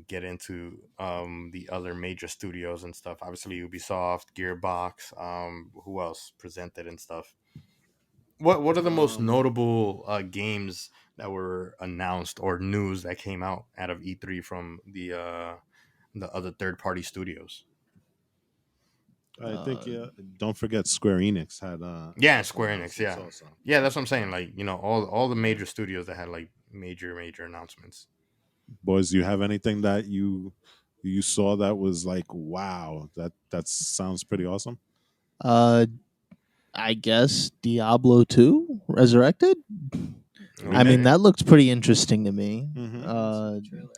S2: get into the other major studios and stuff. Obviously, Ubisoft, Gearbox. Who else presented and stuff? What are the most
S1: Um,
S2: notable games that were announced or news that came out of E3 from the other third party studios?
S1: I think
S3: Uh,
S1: yeah. Don't forget Square Enix had
S2: Yeah,
S1: some
S2: Square Enix.
S1: announcements
S2: Yeah,
S1: also.
S2: yeah, that's what I'm saying. Like, all the
S1: Yeah.
S2: major studios that had like major announcements.
S1: Boys, do you have anything that you saw that was like wow, that sounds pretty awesome?
S3: uh, I guess Diablo 2 Resurrected. I mean,
S2: Okay.
S1: Remake?
S3: that looks pretty interesting to me.
S1: Mm-hmm.
S4: I didn't see the trailer.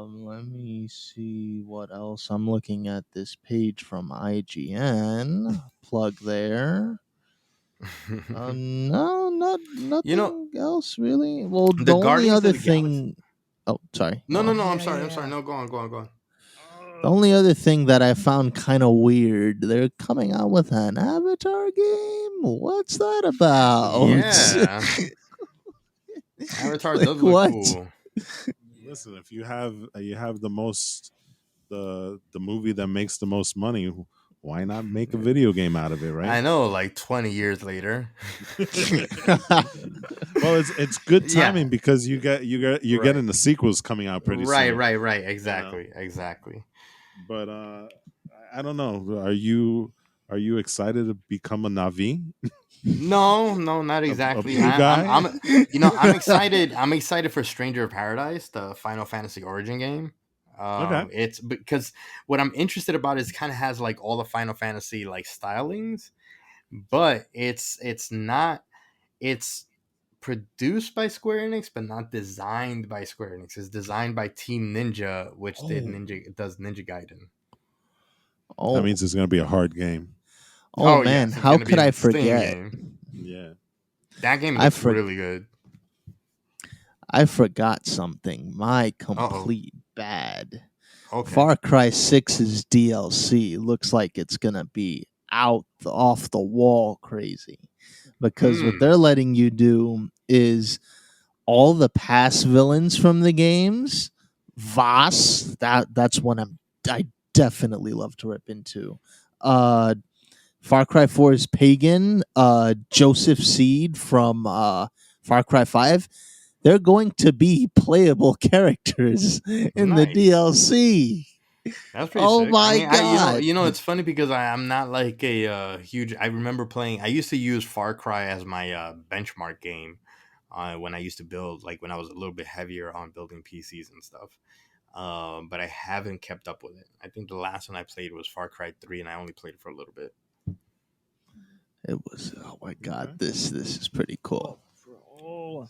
S3: Let me see what else. I'm looking at this page from IGN. Plug there. No, not
S2: you know,
S3: nothing else really. Well,
S2: the
S3: the only
S2: Guardians
S3: other
S2: of the Galaxy.
S3: thing. Oh, sorry.
S2: No,
S3: Go
S2: no,
S3: on.
S2: no. I'm
S4: Yeah,
S2: sorry. I'm sorry.
S4: yeah.
S2: No, go on, go on, go on.
S3: The only other thing that I found kind of weird, they're coming out with an Avatar game. What's that about?
S2: Yeah, Avatar does
S3: Like
S2: look
S3: what?
S2: cool.
S1: Listen, if you have the most the movie that makes the most money, why not make a video game out of it, right?
S2: I know, like 20 years later.
S1: Well, it's good
S2: Yeah,
S1: timing because you're
S2: right,
S1: getting the sequels coming out pretty
S2: right,
S1: soon,
S2: right, right.
S1: you know.
S2: Exactly, exactly.
S1: But I don't know. Are you excited to become a Navi,
S2: No, no, not
S1: a
S2: exactly.
S1: blue guy?
S2: I'm excited. I'm excited for Stranger of Paradise, the Final Fantasy Origin game.
S1: Okay.
S2: It's because what I'm interested about is kind of has like all the Final Fantasy like stylings, but it's not. It's produced by Square Enix, but not designed by Square Enix. It's designed by Team Ninja, which did
S3: Oh,
S2: Ninja does Ninja Gaiden.
S1: That
S3: oh,
S1: means it's gonna be a hard game.
S3: oh
S2: Oh
S3: man!
S2: yes, it's
S3: How
S2: gonna be
S3: could
S2: an
S3: I
S2: insane
S3: forget?
S2: game.
S1: Yeah.
S2: That game
S3: I
S2: looks
S3: for
S2: really good.
S3: I forgot something. My
S2: Uh oh.
S3: complete bad.
S2: Okay.
S3: Far Cry 6's DLC looks like it's gonna be off the wall crazy, because what
S2: Hmm.
S3: they're letting you do is all the past villains from the games. Voss, that's one I definitely love to rip into. Uh, Far Cry 4's Pagan, Joseph Seed from Far Cry 5. They're going to be playable characters in the
S2: Nice.
S3: DLC.
S2: That's pretty
S3: Oh
S2: sick. I
S3: my
S2: mean, I
S3: god.
S2: it's funny because I'm not like a huge. I remember playing. I used to use Far Cry as my benchmark game when I used to build, like when I was a little bit heavier on building PCs and stuff. But I haven't kept up with it. I think the last one I played was Far Cry 3, and I only played it for a little bit.
S3: It was, oh my god,
S1: Okay.
S3: this is pretty cool.
S4: But bro,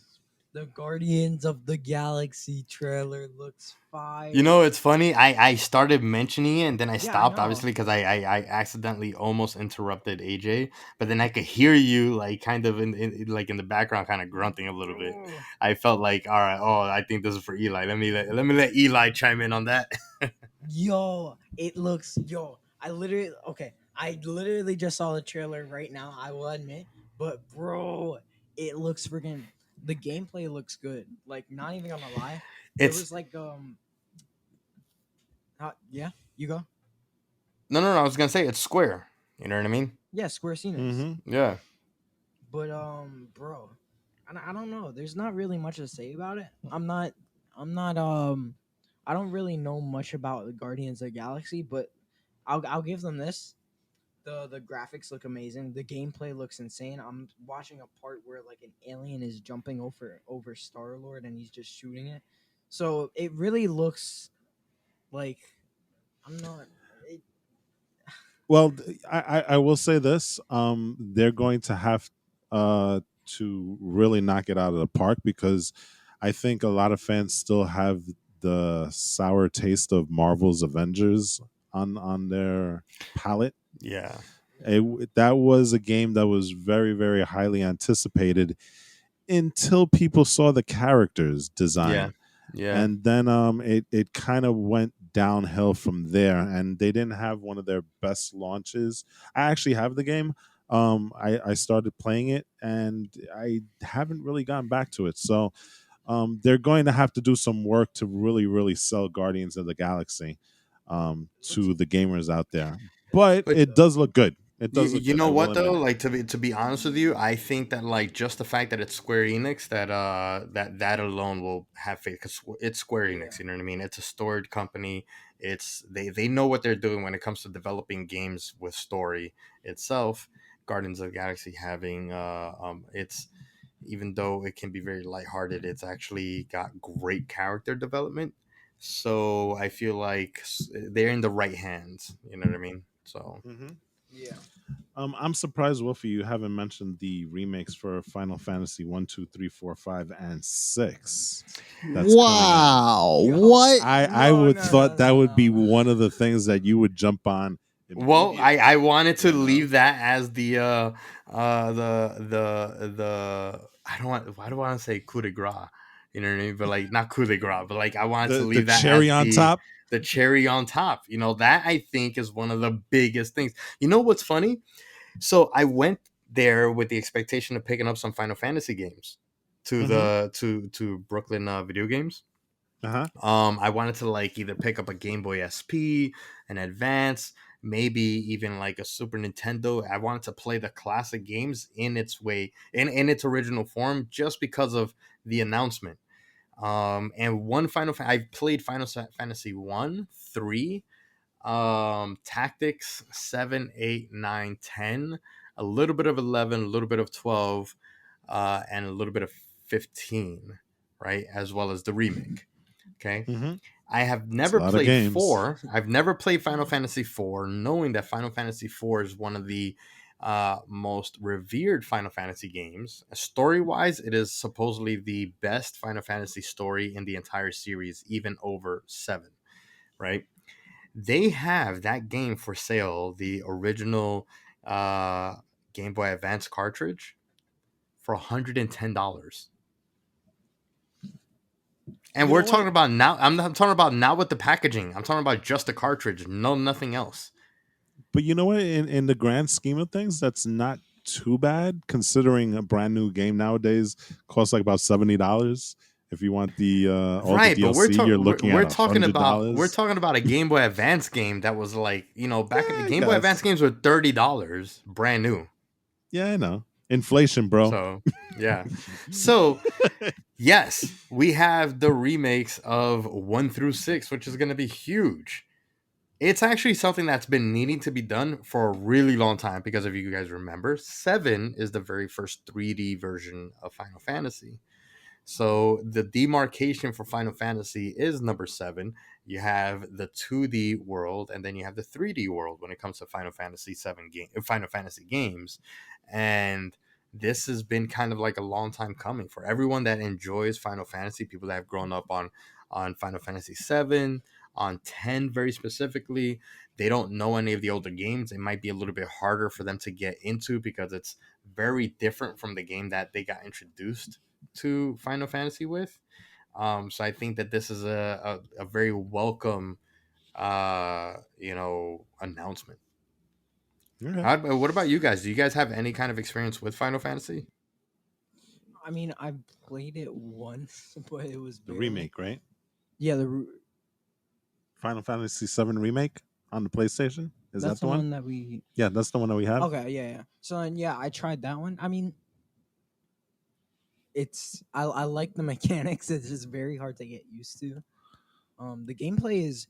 S4: the Guardians of the Galaxy trailer looks
S2: You know,
S4: fire.
S2: it's funny. I started mentioning it and then I
S4: Yeah, I
S2: stopped,
S4: know.
S2: obviously, because I accidentally almost interrupted AJ. But then I could hear you, like, kind of like in the background, kind of grunting a little bit.
S4: Bro.
S2: I felt like, all right, oh, I think this is for Eli. Let me let Eli chime in on that.
S4: Yo, it looks yo. I literally just saw the trailer right now. I will admit, but bro, it looks freaking. The gameplay looks good. Like, not even gonna lie, there
S2: It's
S4: was like yeah, you go.
S2: no, no, no. I was gonna say it's Square. You know what I mean?
S4: Yeah, Square Enix.
S1: Mm-hmm.
S2: Yeah.
S4: But bro, I don't know. There's not really much to say about it. I'm not I don't really know much about the Guardians of the Galaxy, but I'll give them this. The graphics look amazing. The gameplay looks insane. I'm watching a part where like an alien is jumping over Star Lord and he's just shooting it. So it really looks like I'm not. It,
S1: Well, I will say this: they're going to have to really knock it out of the park because I think a lot of fans still have the sour taste of Marvel's Avengers on their palate.
S2: Yeah.
S1: That was a game that was very very highly anticipated until people saw the characters
S2: Yeah.
S1: design,
S2: Yeah.
S1: and then it kind of went downhill from there, and they didn't have one of their best launches. I actually have the game. I started playing it and I haven't really gotten back to it, so they're going to have to do some work to really really sell Guardians of the Galaxy
S4: it looks
S1: to the gamers out there, but
S2: But
S1: it does look good. It does look
S2: you
S1: good,
S2: know
S1: I will
S2: what though?
S1: admit.
S2: Like to be honest with you, I think that like just the fact that it's Square Enix that alone will have faith because it's Square
S4: yeah.
S2: Enix. You know what I mean? It's a storied company. They know what they're doing when it comes to developing games with story itself. Guardians of the Galaxy having it's even though it can be very lighthearted, it's actually got great character development. So I feel like they're in the right hands. You know what I mean? So.
S1: Mhm.
S4: Yeah.
S1: I'm surprised, Wolfie, you haven't mentioned the remakes for Final Fantasy 1, 2, 3, 4, 5, and 6 that's coming out.
S3: Wow.
S4: Yo,
S3: What?
S1: I
S4: no,
S1: would
S4: no, no,
S1: thought that
S4: no,
S1: would be
S4: no.
S1: one of the things that you would jump on
S2: Well,
S1: immediately,
S2: I wanted to
S1: you know?
S2: leave that as the I don't want why do I want to say coup de grace? You know what I mean? But like not coup de grace, but like I wanted to
S1: The
S2: leave that as
S1: cherry on top.
S2: the cherry on top. You know, that I think is one of the biggest things. You know what's funny? So I went there with the expectation of picking up some Final Fantasy games to
S1: Mm-hmm.
S2: the to Brooklyn Video Games.
S1: Uh-huh.
S2: I wanted to like either pick up a Game Boy SP, an Advance, maybe even like a Super Nintendo. I wanted to play the classic games in its way, in its original form, just because of the announcement. And one I've played Fantasy 1, 3, Tactics 7, 8, 9, 10, a little bit of 11, a little bit of 12, and a little bit of 15, right? As well as the remake. Okay.
S1: Mm-hmm.
S2: I have
S1: It's a
S2: never
S1: lot of
S2: played
S1: games.
S2: 4. I've never played Final Fantasy 4, knowing that Final Fantasy 4 is one of the most revered Final Fantasy games. Story wise, it is supposedly the best Final Fantasy story in the entire series, even over 7, right? They have that game for sale, the original uh, Game Boy Advance cartridge, for $110. And
S1: You
S2: we're
S1: know
S2: talking
S1: what?
S2: about now. I'm not talking about not with the packaging. I'm talking about just the cartridge. No, nothing else.
S1: But you know what? In the grand scheme of things, that's not too bad considering a brand new game nowadays costs like about $70. If you want the all the
S2: Right, but
S1: DLC, you're looking at
S2: we're
S1: a
S2: talking
S1: hundred
S2: about
S1: dollars.
S2: a Game Boy Advance game that was like, back in the
S1: Yeah, I
S2: Game Boy Advance
S1: guess.
S2: games were $30, brand new.
S1: Yeah, I know. Inflation, bro.
S2: So yeah, so yes, we have the remakes of 1 through 6, which is going to be huge. It's actually something that's been needing to be done for a really long time because if you guys remember, 7 is the very first 3D version of Final Fantasy. So the demarcation for Final Fantasy is number 7. You have the 2D world and then you have the 3D world when it comes to Final Fantasy games. And this has been kind of like a long time coming for everyone that enjoys Final Fantasy, people that have grown up on Final Fantasy 7, on 10 very specifically. They don't know any of the older games. It might be a little bit harder for them to get into because it's very different from the game that they got introduced to Final Fantasy with. So I think that this is a very welcome, announcement.
S1: Okay.
S2: What about you guys? Do you guys have any kind of experience with Final Fantasy?
S4: I mean, I've played it once, but it was
S1: The
S4: barely.
S1: remake, right?
S4: Yeah,
S1: Final Fantasy VII remake on the PlayStation. Is
S4: that's
S1: that
S4: the
S1: the one?
S4: one that we.
S1: Yeah, that's the one that we have.
S4: Okay, yeah, yeah. So and yeah, I tried that one. I mean, I like the mechanics. It's just very hard to get used to. The gameplay is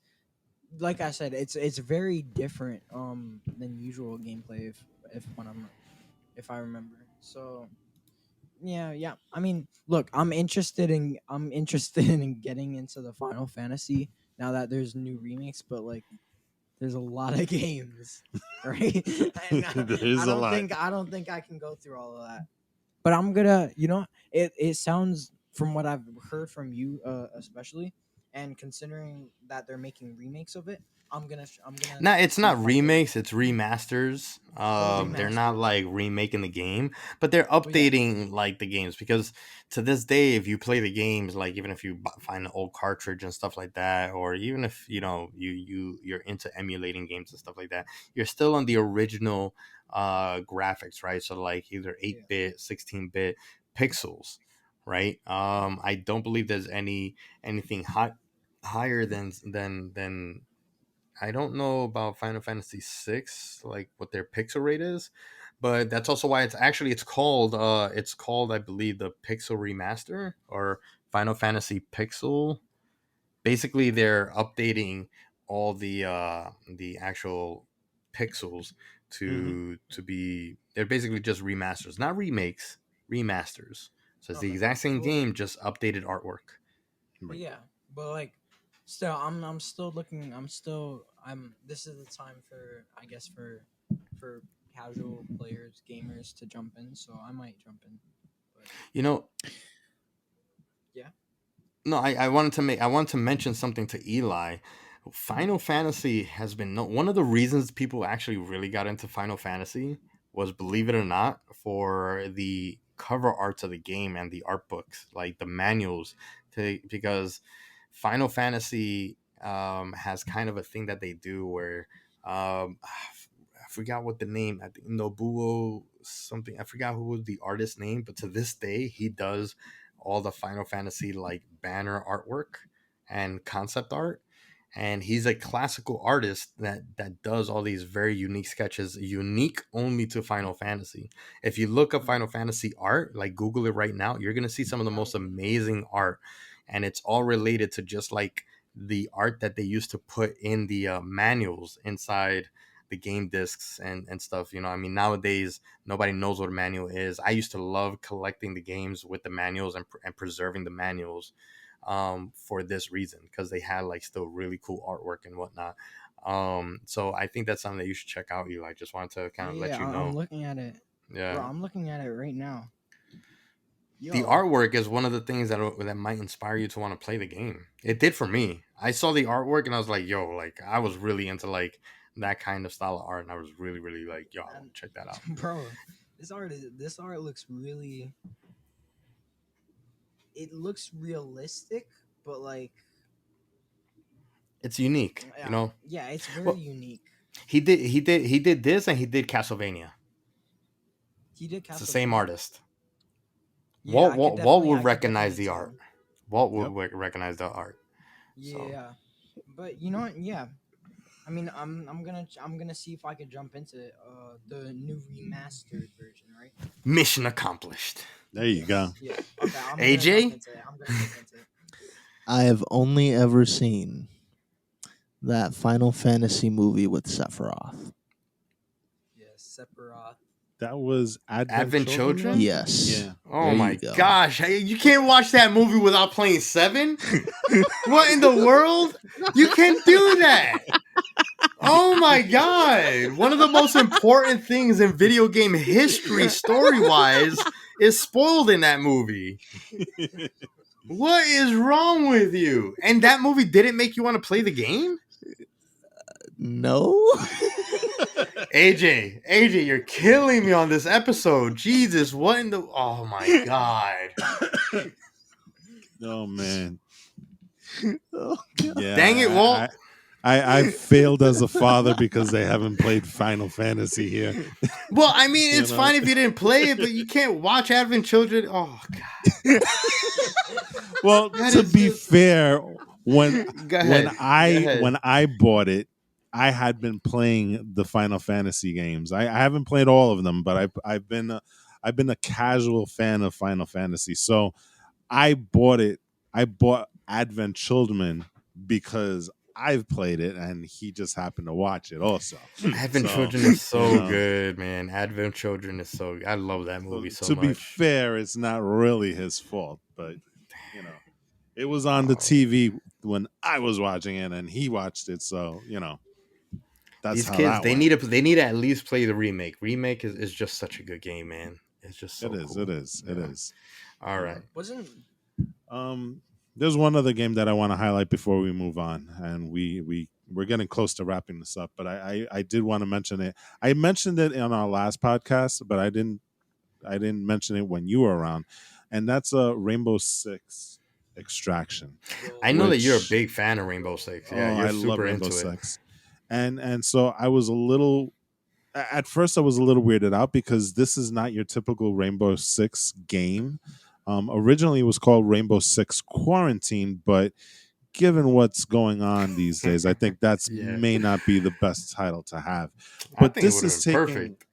S4: like I said, it's very different than usual gameplay if I remember. So yeah, yeah. I mean, look, I'm interested in getting into the Final Fantasy now that there's new remakes, but like there's a lot of games, right? And
S1: There is a lot.
S4: I don't think I can go through all of that. But I'm gonna, it sounds from what I've heard from you, especially, and considering that they're making remakes of it, I'm gonna
S2: No, it's
S4: see
S2: not
S4: if I can.
S2: remakes, it's remasters.
S4: Oh,
S2: They're not
S4: remasters.
S2: like remaking the game, but they're
S4: Oh yeah,
S2: updating like the games because to this day, if you play the games, like even if you find an old cartridge and stuff like that, or even if you're into emulating games and stuff like that, you're still on the original graphics, right? So like either
S4: yeah.
S2: 8-bit, 16-bit pixels, right? I don't believe there's anything higher than I don't know about Final Fantasy 6, like what their pixel rate is, but that's also why it's called I believe the Pixel Remaster or Final Fantasy Pixel. Basically, they're updating all the actual pixels
S1: Hmm.
S2: to be they're basically just remasters, not remakes, remasters. So it's the
S4: Okay.
S2: exact same
S4: Well,
S2: game, just updated artwork.
S4: well, yeah, but like, still, I'm still looking. I'm. This is the time for I guess for casual players, gamers to jump in. So I might jump in. But
S2: You know,
S4: yeah.
S2: No, I wanted to mention something to Eli. Final Fantasy has been one of the reasons people actually really got into Final Fantasy was, believe it or not, for the cover arts of the game and the art books, like the manuals, because Final Fantasy has kind of a thing that they do where I forgot what the name. I think Nobuo something. I forgot who was the artist's name, but to this day, he does all the Final Fantasy like banner artwork and concept art. And he's a classical artist that does all these very unique sketches, unique only to Final Fantasy. If you look up Final Fantasy art, like Google it right now, you're gonna see some of the most amazing art, and it's all related to just like the art that they used to put in the manuals inside the game discs and stuff. You know, I mean, nowadays nobody knows what a manual is. I used to love collecting the games with the manuals and preserving the manuals for this reason, because they had like still really cool artwork and whatnot. So I think that's something that you should check out. You like just wanted to kind of let
S4: Yeah,
S2: you know.
S4: I'm looking at it.
S2: Yeah,
S4: Bro, I'm looking at it right now.
S2: the
S4: Yo,
S2: artwork is one of the things that might inspire you to want to play the game. It did for me. I saw the artwork and I was like, yo, like I was really into like that kind of style of art, and I was really, really like, yo, I want
S4: and
S2: to check that out.
S4: bro, this art looks really. It looks realistic, but like,
S2: It's unique, you
S4: yeah,
S2: know.
S4: yeah, it's very
S2: Well,
S4: unique.
S2: he did this, and he did Castlevania.
S4: He did
S2: It's the same
S4: Castlevania.
S2: artist.
S4: Yeah, I could
S2: Walt
S4: definitely,
S2: would
S4: I could
S2: recognize
S4: definitely
S2: the art.
S4: tell.
S2: Walt
S1: Yep.
S2: would recognize the art. So
S4: Yeah, but you know what? Yeah, I mean, I'm gonna see if I could jump into the new remastered version, right?
S2: mission accomplished.
S1: There you go.
S4: Yes. Yeah. Okay, I'm gonna jump
S2: AJ,
S4: into it. I'm gonna jump into it.
S3: I have only ever seen that Final Fantasy movie with Sephiroth.
S4: Yes, Sephiroth.
S1: That was Advent
S2: Advent
S1: Children
S2: Children.
S1: one?
S3: Yes.
S1: Yeah.
S2: Oh
S3: There you
S2: my
S3: go.
S2: gosh, hey, you can't watch that movie without playing Seven. What in the world? You can't do that. Oh my god. One of the most important things in video game history, story wise, is spoiled in that movie. What is wrong with you? And that movie didn't make you want to play the game?
S3: No.
S2: AJ, you're killing me on this episode. Jesus, what in the. Oh my god.
S1: Oh man.
S3: Oh,
S1: Yeah.
S2: Dang it, Walt.
S1: I failed as a father because they haven't played Final Fantasy here.
S2: Well, I mean,
S1: You
S2: it's
S1: know?
S2: fine if you didn't play it, but you can't watch Advent Children. Oh, God.
S1: Well,
S2: That
S1: to
S2: is
S1: be
S2: just-
S1: fair, when
S2: Go ahead. Go ahead.
S1: when I bought it, I had been playing the Final Fantasy games. I haven't played all of them, but I've been a casual fan of Final Fantasy. So I bought it. I bought Advent Children because I've played it, and he just happened to watch it also.
S2: Advent
S1: So,
S2: Children is so
S1: you know.
S2: good, man. Advent Children is so. I love that
S1: So,
S2: movie so
S1: to be
S2: much.
S1: fair, it's not really his fault, but you know, it was on the
S2: Oh.
S1: TV when I was watching it, and he watched it. So you know, that's
S2: These
S1: how
S2: kids,
S1: that went.
S2: they need to at least play the remake. Remake is just such a good game, man. It's just so
S1: It is.
S2: cool.
S1: It is. It
S2: Yeah.
S1: is.
S2: All right.
S4: Wasn't
S1: There's one other game that I want to highlight before we move on, and we're getting close to wrapping this up. But I did want to mention it. I mentioned it on our last podcast, but I didn't mention it when you were around, and that's a Rainbow Six Extraction.
S2: I know that you're a
S1: Which-
S2: big fan of Rainbow Six. Yeah,
S1: Oh,
S2: you're
S1: I love
S2: super
S1: Rainbow
S2: into it.
S1: Six, and so I was a little. At first, I was a little weirded out because this is not your typical Rainbow Six game. Originally, it was called Rainbow Six Quarantine, but given what's going on these days, I think that's
S2: Yeah.
S1: may not be the best title to have.
S2: I
S1: But
S2: think it
S1: this
S2: would have
S1: is
S2: been
S1: taking,
S2: perfect.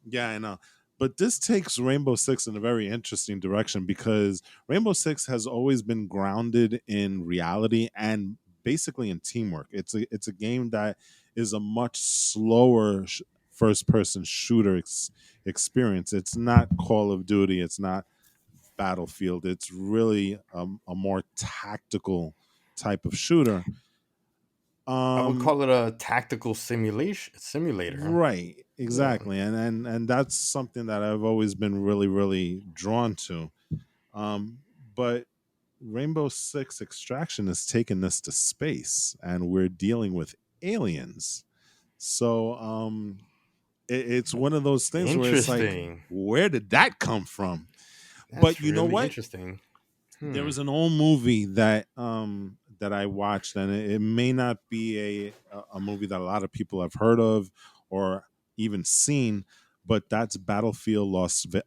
S1: yeah, I know. But this takes Rainbow Six in a very interesting direction because Rainbow Six has always been grounded in reality and basically in teamwork. It's a game that is a much slower first person shooter experience. It's not Call of Duty. It's not Battlefield. It's really a more tactical type of shooter.
S2: I would call it a tactical simulator.
S1: Right,
S2: Yeah.
S1: exactly, and that's something that I've always been really drawn to. But Rainbow Six Extraction has taken this to space, and we're dealing with aliens. So it's one of those things where it's like,
S2: Interesting.
S1: where did that come from? But
S2: That's
S1: you know
S2: really
S1: what?
S2: interesting.
S1: There
S2: Hmm.
S1: was an old movie that I watched, and it may not be a movie that a lot of people have heard of or even seen, but that's Battlefield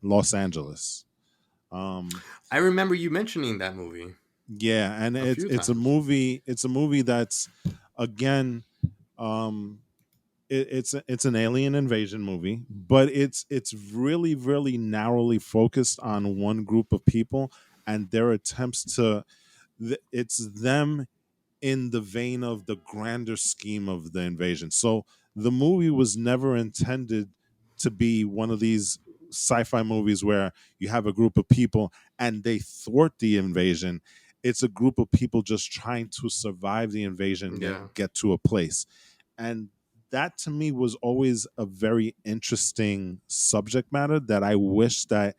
S1: Los Angeles. Um,
S2: I remember you mentioning that movie
S1: yeah, and
S2: a few
S1: it's a
S2: times.
S1: movie. It's a movie that's again, um, it's an alien invasion movie, but it's really narrowly focused on one group of people and their attempts to. It's them in the vein of the grander scheme of the invasion. So the movie was never intended to be one of these sci-fi movies where you have a group of people and they thwart the invasion. It's a group of people just trying to survive the invasion,
S2: Yeah.
S1: get to a place. And that to me was always a very interesting subject matter that I wish that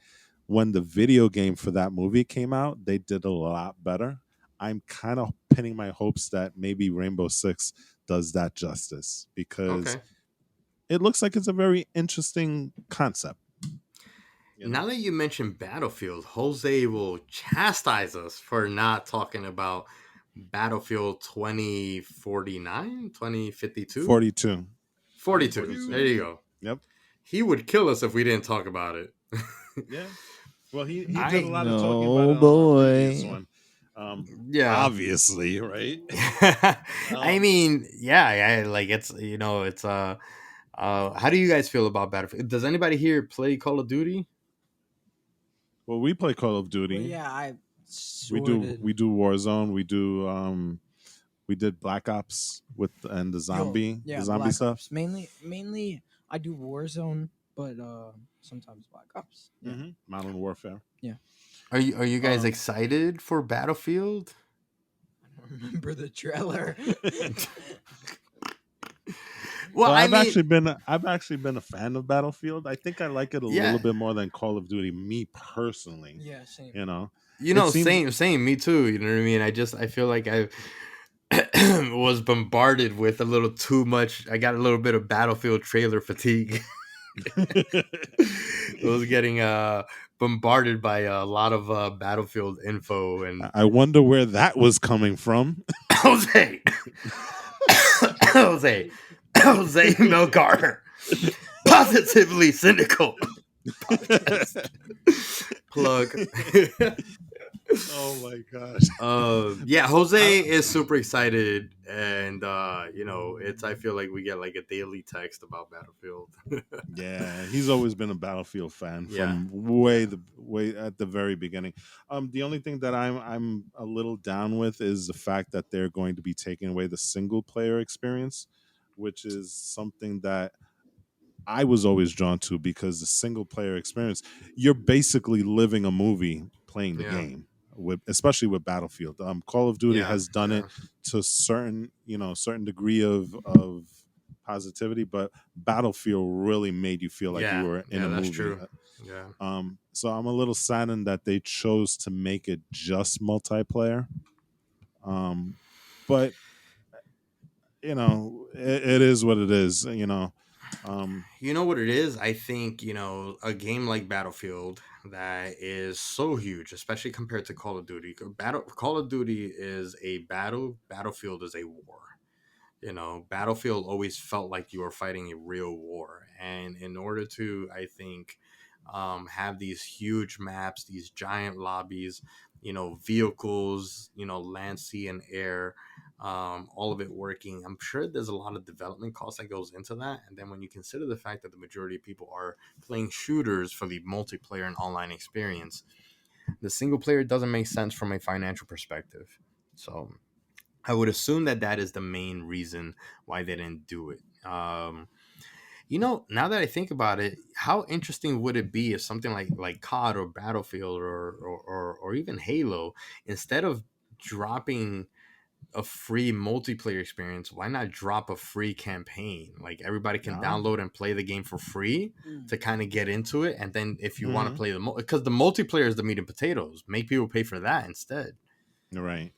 S1: when the video game for that movie came out, they did a lot better. I'm kind of pinning my hopes that maybe Rainbow Six does that justice because
S2: Okay.
S1: it looks like it's a very interesting concept. You
S2: Now
S1: know,
S2: that you mentioned Battlefield, Jose will chastise us for not talking about Battlefield 2049, 2052,
S1: 42,
S2: 42.
S1: 42.
S2: There you go.
S1: Yep.
S2: He would kill us if we didn't talk about it.
S1: Yeah. Well, he did a
S2: I
S1: lot of talking about
S3: No
S1: it on our previous
S3: boy.
S1: one.
S2: yeah.
S1: Obviously, right?
S2: I
S1: um,
S2: mean, yeah, like it's it's how do you guys feel about Battlefield? Does anybody here play Call of Duty?
S1: well, we play Call of
S4: Well,
S1: Duty.
S4: yeah, I sorted.
S1: We do Warzone. We did Black Ops with and
S4: Yo,
S1: the
S4: yeah,
S1: zombie
S4: Black
S1: stuff.
S4: Ops. Mainly, I do Warzone, but sometimes Black Ops. Yeah,
S1: Modern Warfare.
S4: yeah.
S2: Are you guys
S1: Um,
S2: excited for Battlefield?
S4: I don't remember the trailer.
S2: Well,
S1: Well,
S2: I mean,
S1: I've actually been a fan of Battlefield. I think I like it a little
S2: yeah,
S1: bit more than Call of Duty, me personally.
S4: Yeah, same.
S1: You know, it seems
S2: same, me too. You know what I mean? I feel like I was bombarded with a little too much. I got a little bit of Battlefield trailer fatigue. I was getting bombarded by a lot of Battlefield info and
S1: I wonder where that was coming from.
S2: Jose, Jose, Jose Melgar, positively cynical podcast plug.
S1: Oh my gosh.
S2: Yeah,
S1: I,
S2: Jose is super excited, and it's. I feel like we get like a daily text about Battlefield.
S1: yeah, he's always been a Battlefield fan
S2: Yeah,
S1: from
S2: yeah,
S1: way at the very beginning. The only thing that I'm a little down with is the fact that they're going to be taking away the single player experience, which is something that I was always drawn to because the single player experience, you're basically living a movie playing the
S2: yeah,
S1: game. With especially with Battlefield, Call of Duty
S2: yeah,
S1: has done it
S2: yeah,
S1: to certain degree of positivity, but Battlefield really made you feel like you
S2: yeah,
S1: were in
S2: yeah.
S1: a
S2: That's
S1: movie.
S2: true. Yeah,
S1: So I'm a little saddened that they chose to make it just multiplayer. Um, but it is what it is. Um,
S2: you know what it is. I think a game like Battlefield that is so huge, especially compared to Call of Duty. Call of Duty is a battle. Battlefield is a war. Battlefield always felt like you were fighting a real war, and in order to, I think, have these huge maps, these giant lobbies, vehicles, land, sea, and air, all of it working, I'm sure there's a lot of development cost that goes into that. And then when you consider the fact that the majority of people are playing shooters for the multiplayer and online experience, the single player doesn't make sense from a financial perspective. So I would assume that that is the main reason why they didn't do it. Now that I think about it, how interesting would it be if something like COD or Battlefield or even Halo, instead of dropping a free multiplayer experience, why not drop a free campaign? Like everybody can
S1: nah.
S2: download and play the game for free
S4: Mm.
S2: to kind of get into it, and then if you want to
S1: Hmm.
S2: play because the multiplayer is the meat and potatoes, make people pay for that instead.
S1: Right.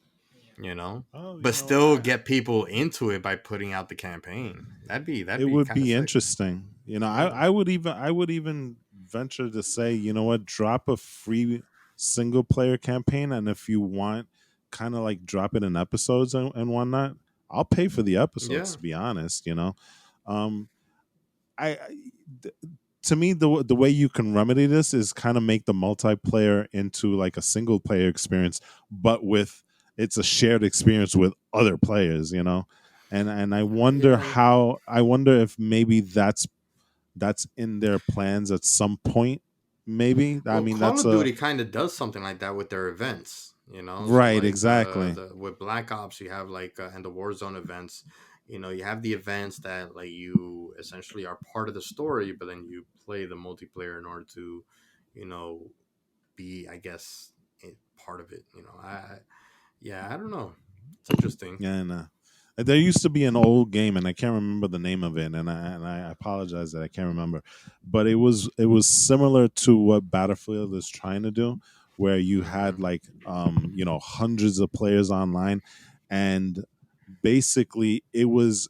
S4: Yeah.
S2: you know,
S1: Oh,
S2: but still get people into it by putting out the campaign. That'd
S1: it
S2: be
S1: would
S2: kind of
S1: be
S2: sick.
S1: interesting.
S2: Yeah.
S1: I would even venture to say, drop a free. single player campaign, and if you want kind of like drop it in episodes and whatnot, I'll pay for the episodes,
S2: Yeah.
S1: to be honest, you know. um I th- to me, the way you can remedy this is kind of make the multiplayer into like a single player experience, but with it's a shared experience with other players, you know. And
S2: Yeah.
S1: I wonder if maybe that's in their plans at some point. Maybe, I
S2: Well,
S1: mean,
S2: Call
S1: that's
S2: of
S1: a
S2: Duty kind of does something like that with their events, you know. So
S1: right,
S2: like
S1: exactly.
S2: the with Black Ops, you have like and the Warzone events. You know, you have the events that like you essentially are part of the story, but then you play the multiplayer in order to, you know, be I guess part of it. You know, yeah, I don't know. It's interesting.
S1: Yeah, and there used to be an old game, and I can't remember the name of it, and I apologize that I can't remember, but it was similar to what Battlefield is trying to do, where you had
S2: Mm-hmm.
S1: like hundreds of players online, and basically it was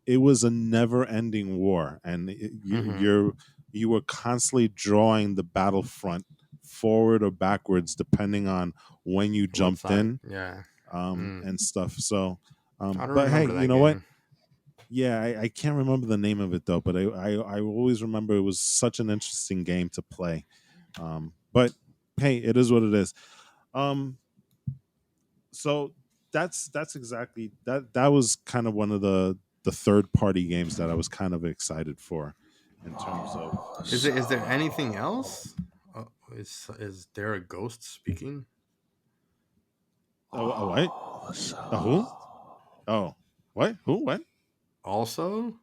S1: a never ending war, and
S2: Mm-hmm.
S1: you were constantly drawing the battlefront forward or backwards depending on when you
S2: What
S1: jumped
S2: side?
S1: in,
S2: Yeah. Mm.
S1: and stuff. So,
S2: I don't
S1: but hey,
S2: remember
S1: you
S2: that
S1: know what?
S2: game.
S1: Yeah, I can't remember the name of it though, but I always remember it was such an interesting game to play. But hey, it is what it is. Um, so that's exactly that was kind of one of the third party games that I was kind of excited for in terms of
S2: Is there anything else? Is there a ghost speaking?
S1: a what? A who? Oh, what? Who? What?
S2: Also,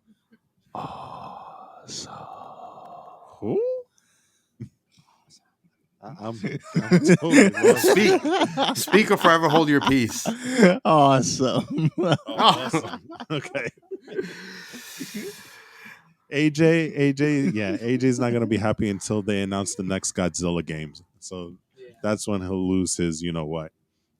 S1: Who? I'm totally lost
S2: speak,
S1: here.
S2: speak or forever hold your peace.
S3: Awesome.
S1: Oh,
S2: Oh.
S1: awesome. Okay. AJ, yeah, AJ's not gonna be happy until they announce the next Godzilla games. So that's when he'll lose his, you know what?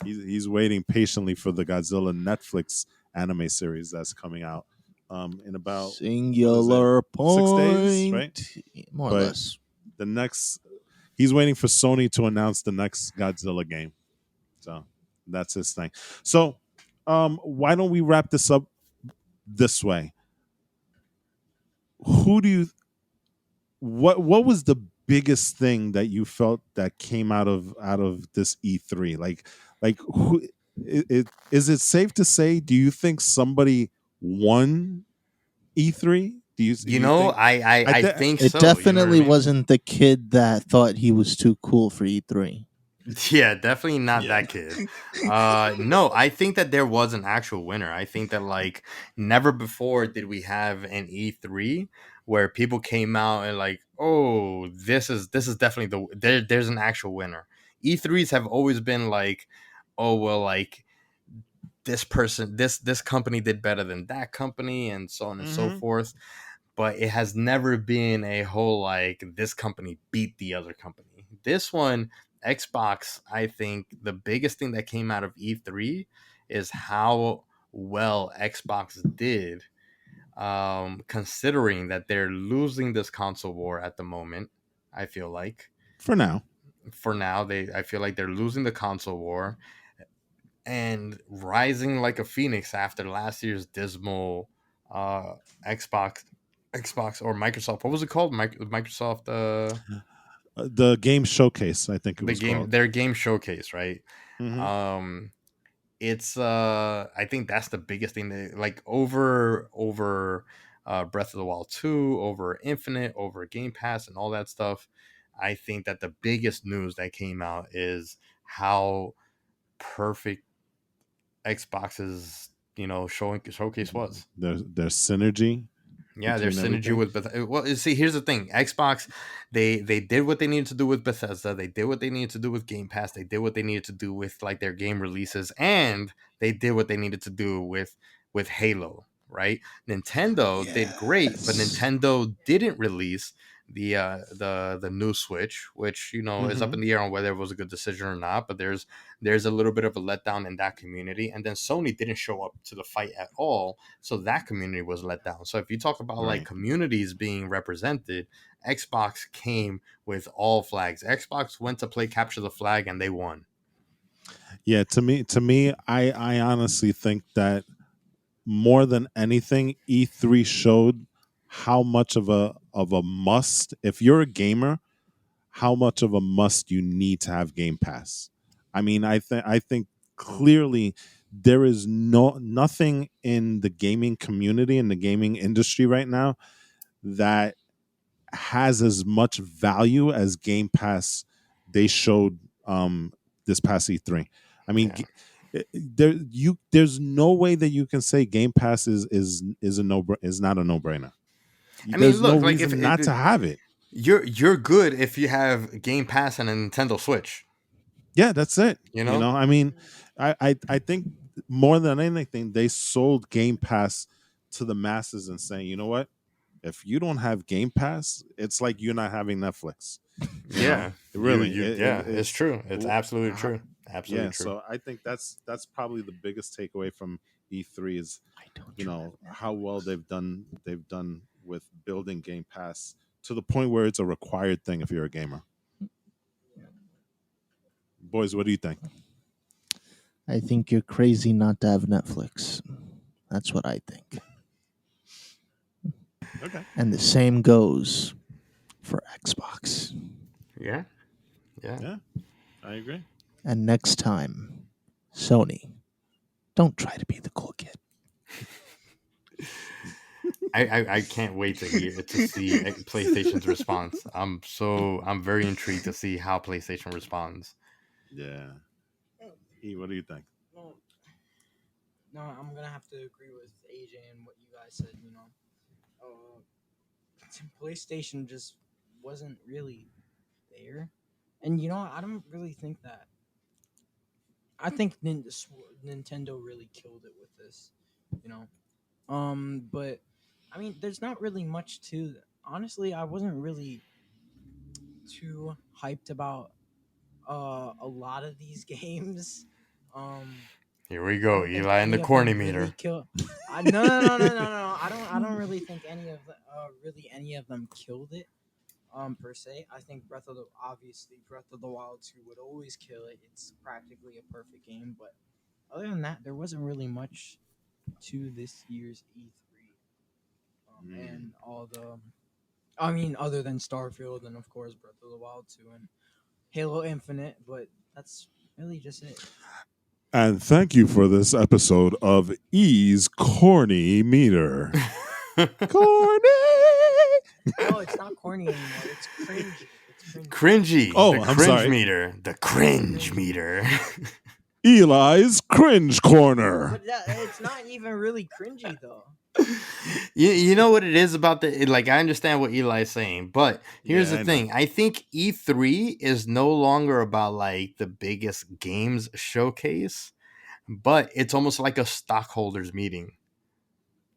S1: He's waiting patiently for the Godzilla Netflix anime series that's coming out in about, what is it,
S3: Singular
S1: 6 days,
S3: point.
S1: right?
S3: More or
S1: But
S3: less.
S1: the next, he's waiting for Sony to announce the next Godzilla game. So that's his thing. So why don't we wrap this up this way? Who do you what was the biggest thing that you felt that came out of this E3? Like who is it safe to say, do you think somebody won E3?
S2: You
S1: You
S2: know,
S1: think
S2: I
S1: I
S2: I
S1: think
S2: think
S3: It
S2: so. You know what I
S3: definitely
S2: mean?
S3: wasn't the kid that thought he was too cool for E3.
S2: Yeah, definitely not
S1: yeah.
S2: that kid. No, I think that there was an actual winner. I think that like never before did we have an E3 where people came out and like, oh, this is definitely there's an actual winner. E3s have always been like, oh well, like this person, this company did better than that company, and so on and so
S1: Mhm.
S2: forth. But it has never been a whole like this company beat the other company. This one, Xbox, I think the biggest thing that came out of E3 is how well Xbox did, considering that they're losing this console war at the moment. I feel like
S1: For now.
S2: for now I feel like they're losing the console war and rising like a phoenix after last year's dismal uh Xbox Xbox or Microsoft. What was it called? Microsoft
S1: The game showcase, I think it
S2: the
S1: was
S2: game
S1: called.
S2: their game showcase, right?
S1: Mhm.
S2: Um it's I think that's the biggest thing that like over Breath of the Wild 2, over Infinite, over Game Pass and all that stuff. I think that the biggest news that came out is how perfect Xbox's showing showcase was.
S1: There's synergy
S2: Yeah, their
S1: between
S2: synergy
S1: everything.
S2: with Bethesda. Well, see, here's the thing: Xbox, they did what they needed to do with Bethesda. They did what they needed to do with Game Pass. They did what they needed to do with like their game releases, and they did what they needed to do with Halo. Right? Nintendo did great, but
S3: Yes.
S2: Nintendo didn't release the new Switch, which is up
S1: Hmm.
S2: in the air on whether it was a good decision or not. But there's a little bit of a letdown in that community, and then Sony didn't show up to the fight at all, so that community was let down. So if you talk about like
S1: Right.
S2: communities being represented, Xbox came with all flags. Xbox went to play capture the flag and they won.
S1: Yeah. To me, I honestly think that more than anything, E3 showed how much of a must, if you're a gamer, how much of a must you need to have Game Pass. I mean, I think clearly there is nothing in the gaming community, in the gaming industry right now, that has as much value as Game Pass they showed this past E3. I mean,
S2: Yeah.
S1: there's no way that you can say Game Pass is a is not a no brainer.
S2: I mean,
S1: There's no
S2: look, like if
S1: reason not to have it.
S2: you're good if you have Game Pass and a Nintendo Switch,
S1: Yeah, that's it.
S2: you know?
S1: I mean, I think more than anything, they sold Game Pass to the masses and saying, you know what? If you don't have Game Pass, it's like you're not having Netflix.
S2: Yeah.
S1: Really,
S2: Yeah, it's
S1: it's
S2: true. It's absolutely
S1: how,
S2: true. Absolutely
S1: yeah.
S2: true.
S1: So I think that's probably the biggest takeaway from E3 is
S3: I don't you have
S1: how well
S3: Netflix?
S1: they've done with building Game Pass to the point where it's a required thing if you're a gamer. Boys, what do you think?
S3: I think you're crazy not to have Netflix. That's what I think.
S1: Okay.
S3: And the same goes for Xbox.
S2: Yeah. Yeah.
S1: Yeah, I agree.
S3: And next time, Sony, don't try to be the cool kid.
S2: I can't wait to see PlayStation's response. I'm very intrigued to see how PlayStation responds.
S1: Yeah. E, what do you think?
S4: No, no, I'm gonna have to agree with AJ and what you guys said. PlayStation just wasn't really there, and I don't really think that. I think Nintendo really killed it with this. You know, but I mean, there's not really much to. Honestly, I wasn't really too hyped about a lot of these games. Um,
S2: Here we
S4: I
S2: go,
S4: don't think
S2: Eli and the
S4: any of them
S2: corny
S4: really
S2: meter.
S4: kill. No, no, no, no, no, no. I don't really think really any of them killed it. Per se, I think Breath of the Wild 2 would always kill it. It's practically a perfect game, but other than that, there wasn't really much to this year's E3.
S1: Mm.
S4: And all the, I mean, other than Starfield and of course Breath of the Wild 2 and Halo Infinite, but that's really just it.
S1: And thank you for this episode of E's Corny Meter. Corny.
S4: No, it's not corny anymore. It's cringy. It's cringy.
S2: Cringy, the
S1: Oh, I'm
S2: cringe
S1: sorry.
S2: meter, the cringe
S4: Cringy.
S2: meter.
S1: Eli's Cringe Corner.
S4: But it's not even really cringy though.
S2: You know what it is about like I understand what Eli's saying, but here's
S1: Yeah,
S2: the
S1: I know.
S2: thing. I think E3 is no longer about like the biggest games showcase, but it's almost like a stockholders meeting.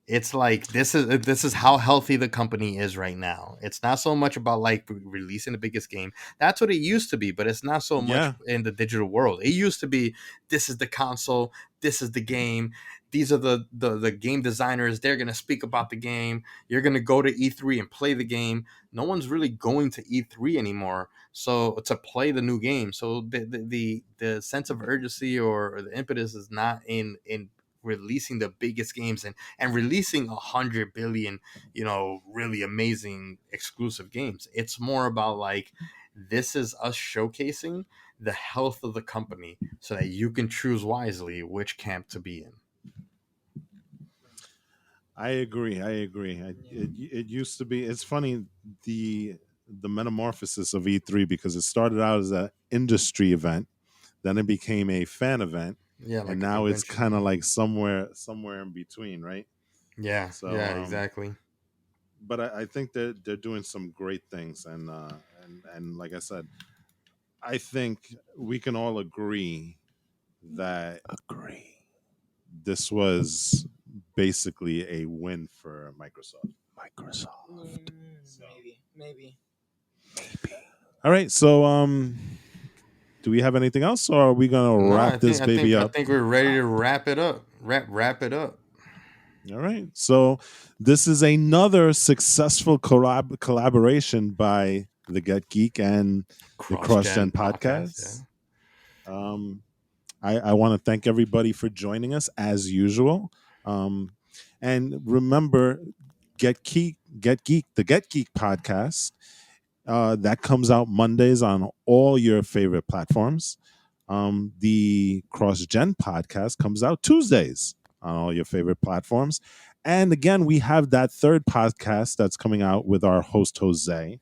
S2: It's like this is how healthy the company is right now. It's not so much about like releasing the biggest game. That's what it used to be, but it's not so much
S1: Yeah.
S2: in the digital world. It used to be this is the console, this is the game, these are the game designers. They're gonna speak about the game. You're gonna go to E3 and play the game. No one's really going to E3 anymore. So to play the new game, so the sense of urgency or the impetus is not in releasing the biggest games and releasing 100 billion, really amazing exclusive games. It's more about like this is us showcasing the health of the company so that you can choose wisely which camp to be in.
S1: I agree. I agree.
S4: Yeah.
S1: It used to be. It's funny the metamorphosis of E3 because it started out as an industry event, then it became a fan event,
S2: Yeah,
S1: and
S2: like a
S1: now it's
S2: convention.
S1: kind of like somewhere in between, right?
S2: Yeah,
S1: So,
S2: yeah, exactly.
S1: but I think that they're doing some great things, and like I said, I think we can all agree that
S3: Agree.
S1: this was basically a win for Microsoft.
S3: Microsoft.
S4: Maybe.
S1: All right, so do we have anything else, or are we gonna
S2: No,
S1: wrap this baby
S2: I
S1: up?
S2: think we're ready to wrap it up. Wrap it up.
S1: All right, so this is another successful collaboration by the Get Geek and the CrossGen podcast. I want to thank everybody for joining us as usual. And remember, Get Geek, the Get Geek podcast. That comes out Mondays on all your favorite platforms. The CrossGen podcast comes out Tuesdays on all your favorite platforms. And again, we have that third podcast that's coming out with our host, Jose,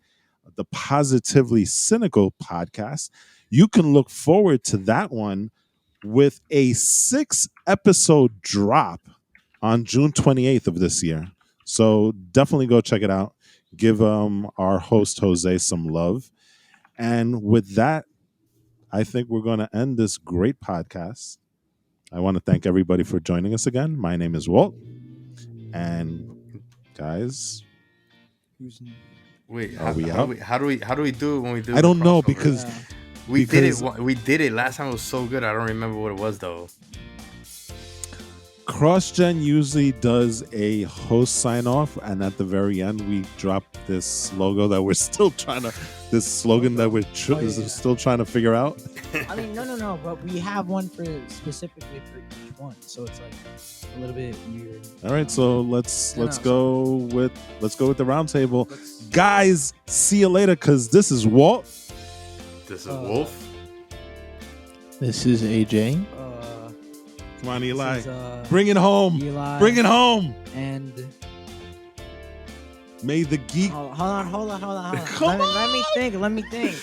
S1: the Positively Cynical podcast. You can look forward to that one with a 6-episode drop on June 28th of this year. So definitely go check it out. Give our host Jose some love. And with that, I think we're going to end this great podcast. I want to thank everybody for joining us again. My name is Walt. And guys,
S2: Wait,
S1: are we
S2: how
S1: out?
S2: do we do it when we do?
S1: I don't
S2: the
S1: know
S2: crossover?
S1: because
S2: we did it last time. It was so good. I don't remember what it was though.
S1: CrossGen usually does a host sign off, and at the very end, we drop this logo that we're still trying to, this slogan that we're still trying to figure out.
S4: I mean, no, but we have one for specifically for each one, so it's like a little bit weird.
S1: All right, so let's go with the round table. Guys, see you later, because this is Walt.
S2: This is Wolf.
S3: This is AJ.
S1: Come on, Eli.
S4: Is,
S1: bring it home.
S4: Eli,
S1: bring it home.
S4: And
S1: may the geek.
S4: hold on.
S1: Come
S4: Let me think.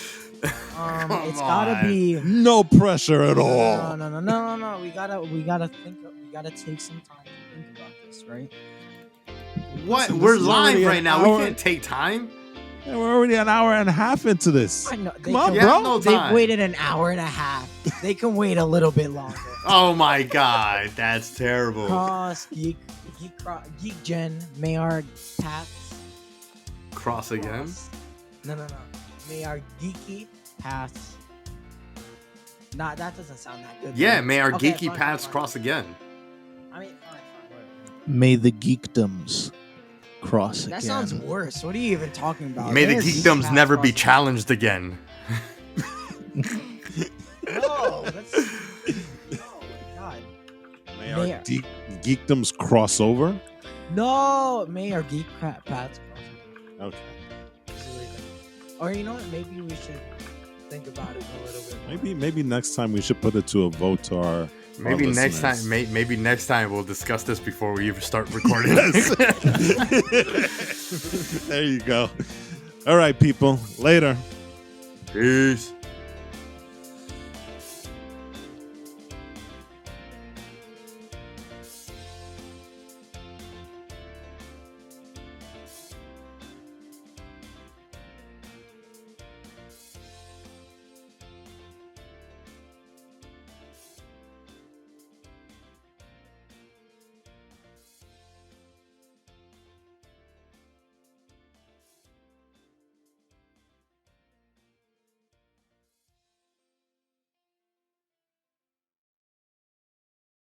S4: It's gotta be
S1: no pressure at all.
S4: No. We gotta think. We gotta take some time to think about this, right?
S2: What?
S1: Listen,
S2: We're live right now.
S1: hour.
S2: We can't take time.
S1: And we're already an hour and a half into this.
S4: I know.
S1: Come on,
S2: Yeah,
S1: bro.
S2: no
S4: They've
S2: time.
S4: waited an hour and a half. They can wait a little bit longer.
S2: Oh my god, that's terrible.
S4: Geek Gen, may our paths
S2: Cross again.
S4: cross. No. May our geeky paths. Nah, that doesn't sound that good.
S2: Yeah,
S4: man.
S2: may our
S4: Okay,
S2: geeky
S4: fine,
S2: paths
S4: fine.
S2: cross again.
S4: I mean, fine.
S3: May the geekdoms cross
S4: That
S3: again.
S4: sounds worse. What are you even talking about?
S2: May the
S4: There's
S2: geekdoms
S4: paths
S2: never be
S4: crossing.
S2: challenged again.
S4: No, that's. Oh my god.
S1: May our geekdoms cross over.
S4: No, may our geek paths cross.
S1: Okay.
S4: Or you know what? Maybe we should think about it a little bit more.
S1: Maybe next time we should put it to a vote to our
S2: Maybe next
S1: listeners.
S2: time. Maybe next time we'll discuss this before we even start recording.
S1: There you go. All right, people. Later.
S2: Peace.